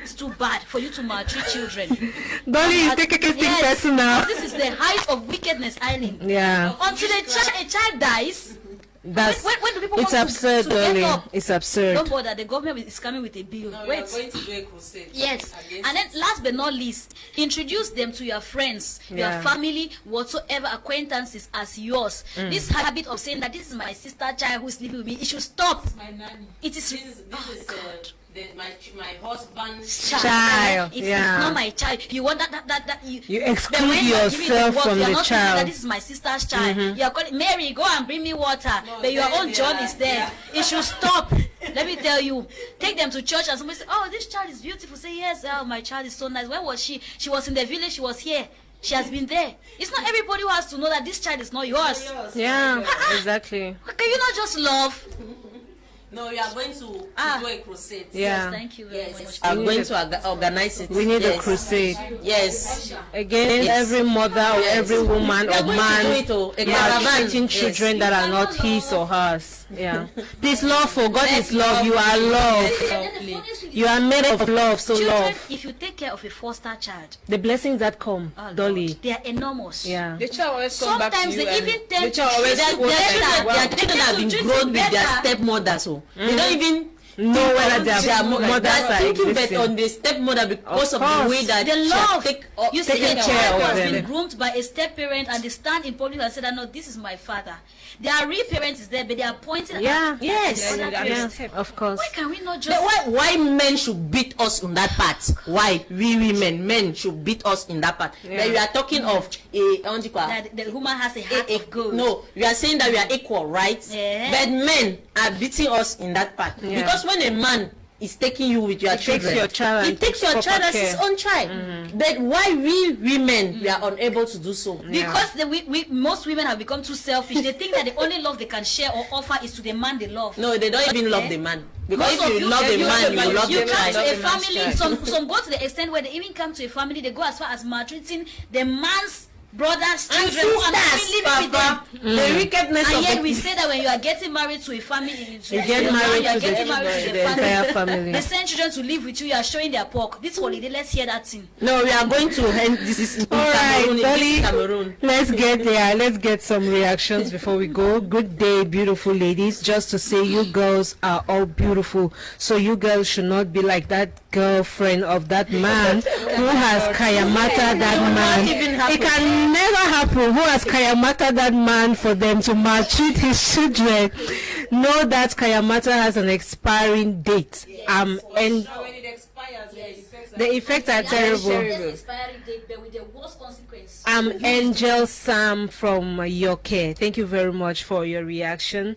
Speaker 3: It's too bad for you to maltreat children.
Speaker 1: Dolly is taking things personal.
Speaker 3: This is the height of wickedness, Eileen.
Speaker 1: Yeah.
Speaker 3: Until a child dies.
Speaker 1: That's
Speaker 3: when do people
Speaker 1: it's
Speaker 3: want
Speaker 1: absurd,
Speaker 3: to
Speaker 1: Dolly.
Speaker 3: up?
Speaker 1: It's absurd.
Speaker 3: Don't bother. The government is coming with a bill.
Speaker 5: No,
Speaker 3: Wait.
Speaker 5: we are going to do a crusade.
Speaker 3: Yes. And then last but not least, introduce them to your friends, your family, whatsoever acquaintances as yours. This habit of saying that this is my sister child who's living with me, it should stop.
Speaker 5: It's my nanny.
Speaker 3: It is.
Speaker 5: This is my husband's
Speaker 1: Child.
Speaker 3: It's not my child. You want that
Speaker 1: you exclude yourself from the child.
Speaker 3: That this is my sister's child. You are calling Mary, go and bring me water. But your own John is there. It should stop. Let me tell you. Take them to church and somebody say, oh, this child is beautiful. Say, yes, oh, my child is so nice. Where was she? She was in the village. She was here. She has been there. It's not everybody who has to know that this child is not yours.
Speaker 1: Yeah, exactly.
Speaker 3: Can you not just love?
Speaker 5: No, we are going to do a crusade.
Speaker 1: Yeah.
Speaker 3: Yes, thank you very much.
Speaker 2: I'm going to organize it.
Speaker 1: We need a crusade.
Speaker 2: Yes.
Speaker 1: Against every mother or every woman or man maltreating children that are not his or hers. Yeah. Please love, for God is love. You are love. You are made of love, so
Speaker 3: Children,
Speaker 1: love.
Speaker 3: if you take care of a foster child,
Speaker 1: The blessings that come, Dolly.
Speaker 3: they are enormous.
Speaker 1: Yeah.
Speaker 4: The child always come back to
Speaker 3: Sometimes
Speaker 4: you
Speaker 3: they
Speaker 4: and
Speaker 3: even tend
Speaker 4: the
Speaker 3: to
Speaker 4: child always
Speaker 3: treat them better.
Speaker 2: Their children have been grown with their stepmother, so they don't even
Speaker 1: Know whether their mothers are
Speaker 2: thinking
Speaker 1: existing.
Speaker 2: on the stepmother because of the way that
Speaker 3: The
Speaker 2: she
Speaker 3: love.
Speaker 2: has
Speaker 3: You see,
Speaker 1: taken
Speaker 3: a
Speaker 1: care
Speaker 3: child
Speaker 1: of
Speaker 3: has
Speaker 1: them.
Speaker 3: been groomed by a step parent and they stand in public and say that no, this is my father. Their real parent is there, but they are pointing
Speaker 1: Yeah.
Speaker 3: at
Speaker 2: Yes.
Speaker 3: other
Speaker 1: Yeah,
Speaker 3: parents.
Speaker 1: of course.
Speaker 3: Why can we not just
Speaker 2: why men should beat us on that part? Why we men should beat us in that part?
Speaker 1: Yeah.
Speaker 2: Like we are talking of
Speaker 3: that the woman has a heart of gold?
Speaker 2: No, we are saying that we are equal, right?
Speaker 3: Yeah.
Speaker 2: But men are beating us in that part because when a man is taking you with your children,
Speaker 1: takes your child
Speaker 2: he
Speaker 1: and
Speaker 2: takes
Speaker 1: takes
Speaker 2: your child
Speaker 1: proper
Speaker 2: as his
Speaker 1: care.
Speaker 2: own child. But why we women we are unable to do so?
Speaker 3: Because most women have become too selfish. They think that the only love they can share or offer is to the man they love.
Speaker 2: No, they don't even love the man. Because
Speaker 3: Most
Speaker 2: if
Speaker 3: of
Speaker 2: you love the man, you love
Speaker 3: you
Speaker 2: the
Speaker 3: come to
Speaker 2: child.
Speaker 3: a family. Some go to the extent where they even come to a family. They go as far as maltreating the man's brothers,
Speaker 2: And
Speaker 3: children who are not
Speaker 2: sisters,
Speaker 3: even living with them.
Speaker 2: The wickedness
Speaker 3: And
Speaker 2: of
Speaker 3: yet
Speaker 2: the
Speaker 3: we say that when you are getting married to a family,
Speaker 1: You get married
Speaker 3: you are
Speaker 1: to
Speaker 3: getting married to
Speaker 1: the entire family.
Speaker 3: They send children to live with you. You are showing their pork. This holiday, let's hear that thing.
Speaker 2: No, we are going to end this is in
Speaker 1: All right,
Speaker 2: Cameroon.
Speaker 1: Dolly.
Speaker 2: This is Cameroon.
Speaker 1: Let's get some reactions before we go. Good day, beautiful ladies. Just to say, you girls are all beautiful. So you girls should not be like that girlfriend of that man who has kayamata that man. It can can never happen. Who has Kayamata that man for them to maltreat his children? Know that Kayamata has an expiring date. And
Speaker 5: when it expires,
Speaker 1: the effects are terrible.
Speaker 3: Expiry date, but with the worst consequence.
Speaker 1: Angel Sam from Your Care. Thank you very much for your reaction.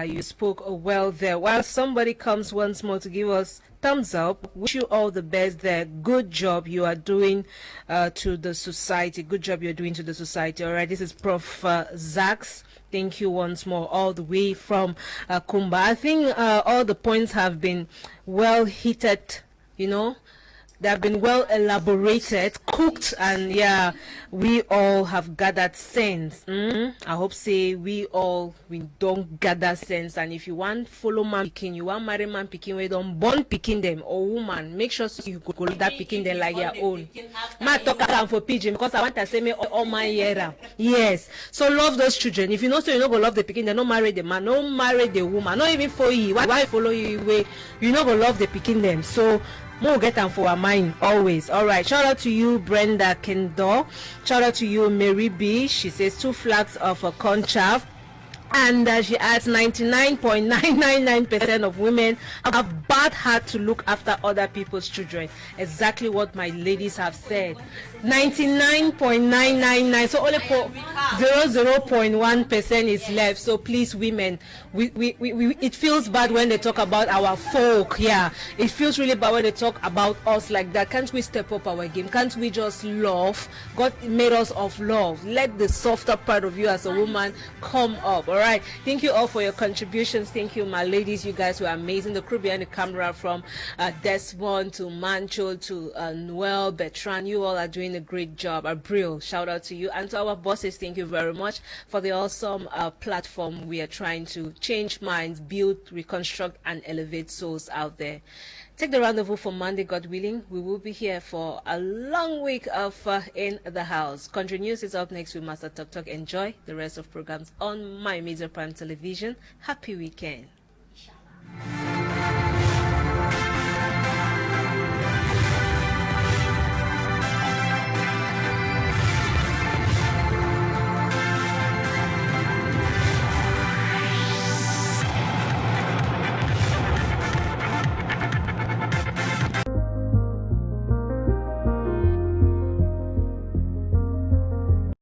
Speaker 1: You spoke well there. While somebody comes once more to give us thumbs up, wish you all the best there. Good job you are doing to the society. Good job you're doing to the society. All right, this is Prof. Zax. Thank you once more, all the way from Kumba. I think all the points have been well heated, you know. They have been well elaborated, cooked, and yeah, we all have gathered sense. I hope say we don't gather sense. And if you want follow man picking, you want marry man picking, we don't born picking them or woman, make sure you go that picking them like your own. Ma talk am for pigeon because I want to say me all my era. Yes. So love those children. If you know so you not gonna love the picking, then don't marry the man, don't marry the woman, not even for you. Why follow you way? You not gonna love the picking them. So we'll get them for our mind always. All right, shout out to you, Brenda Kendall. Shout out to you, Mary B. She says 2 flags of a corn chaff. And she adds 99.999% of women have bad heart to look after other people's children. Exactly what my ladies have said. 99.999. So only 0.1% is left. So please, women, we it feels bad when they talk about our folk. Yeah, it feels really bad when they talk about us like that. Can't we step up our game? Can't we just love? God made us of love. Let the softer part of you as a woman come up. All right, thank you all for your contributions. Thank you, my ladies. You guys were amazing. The crew behind the camera, from Desmond to Mancho to Noel, Bertrand, you all are doing a great job. Abril, shout out to you. And to our bosses, thank you very much for the awesome platform. We are trying to change minds, build, reconstruct, and elevate souls out there. Take the rendezvous for Monday, God willing. We will be here for a long week of In the House. Country News is up next with Master Talk Talk. Enjoy the rest of programs on My Media Prime Television. Happy weekend.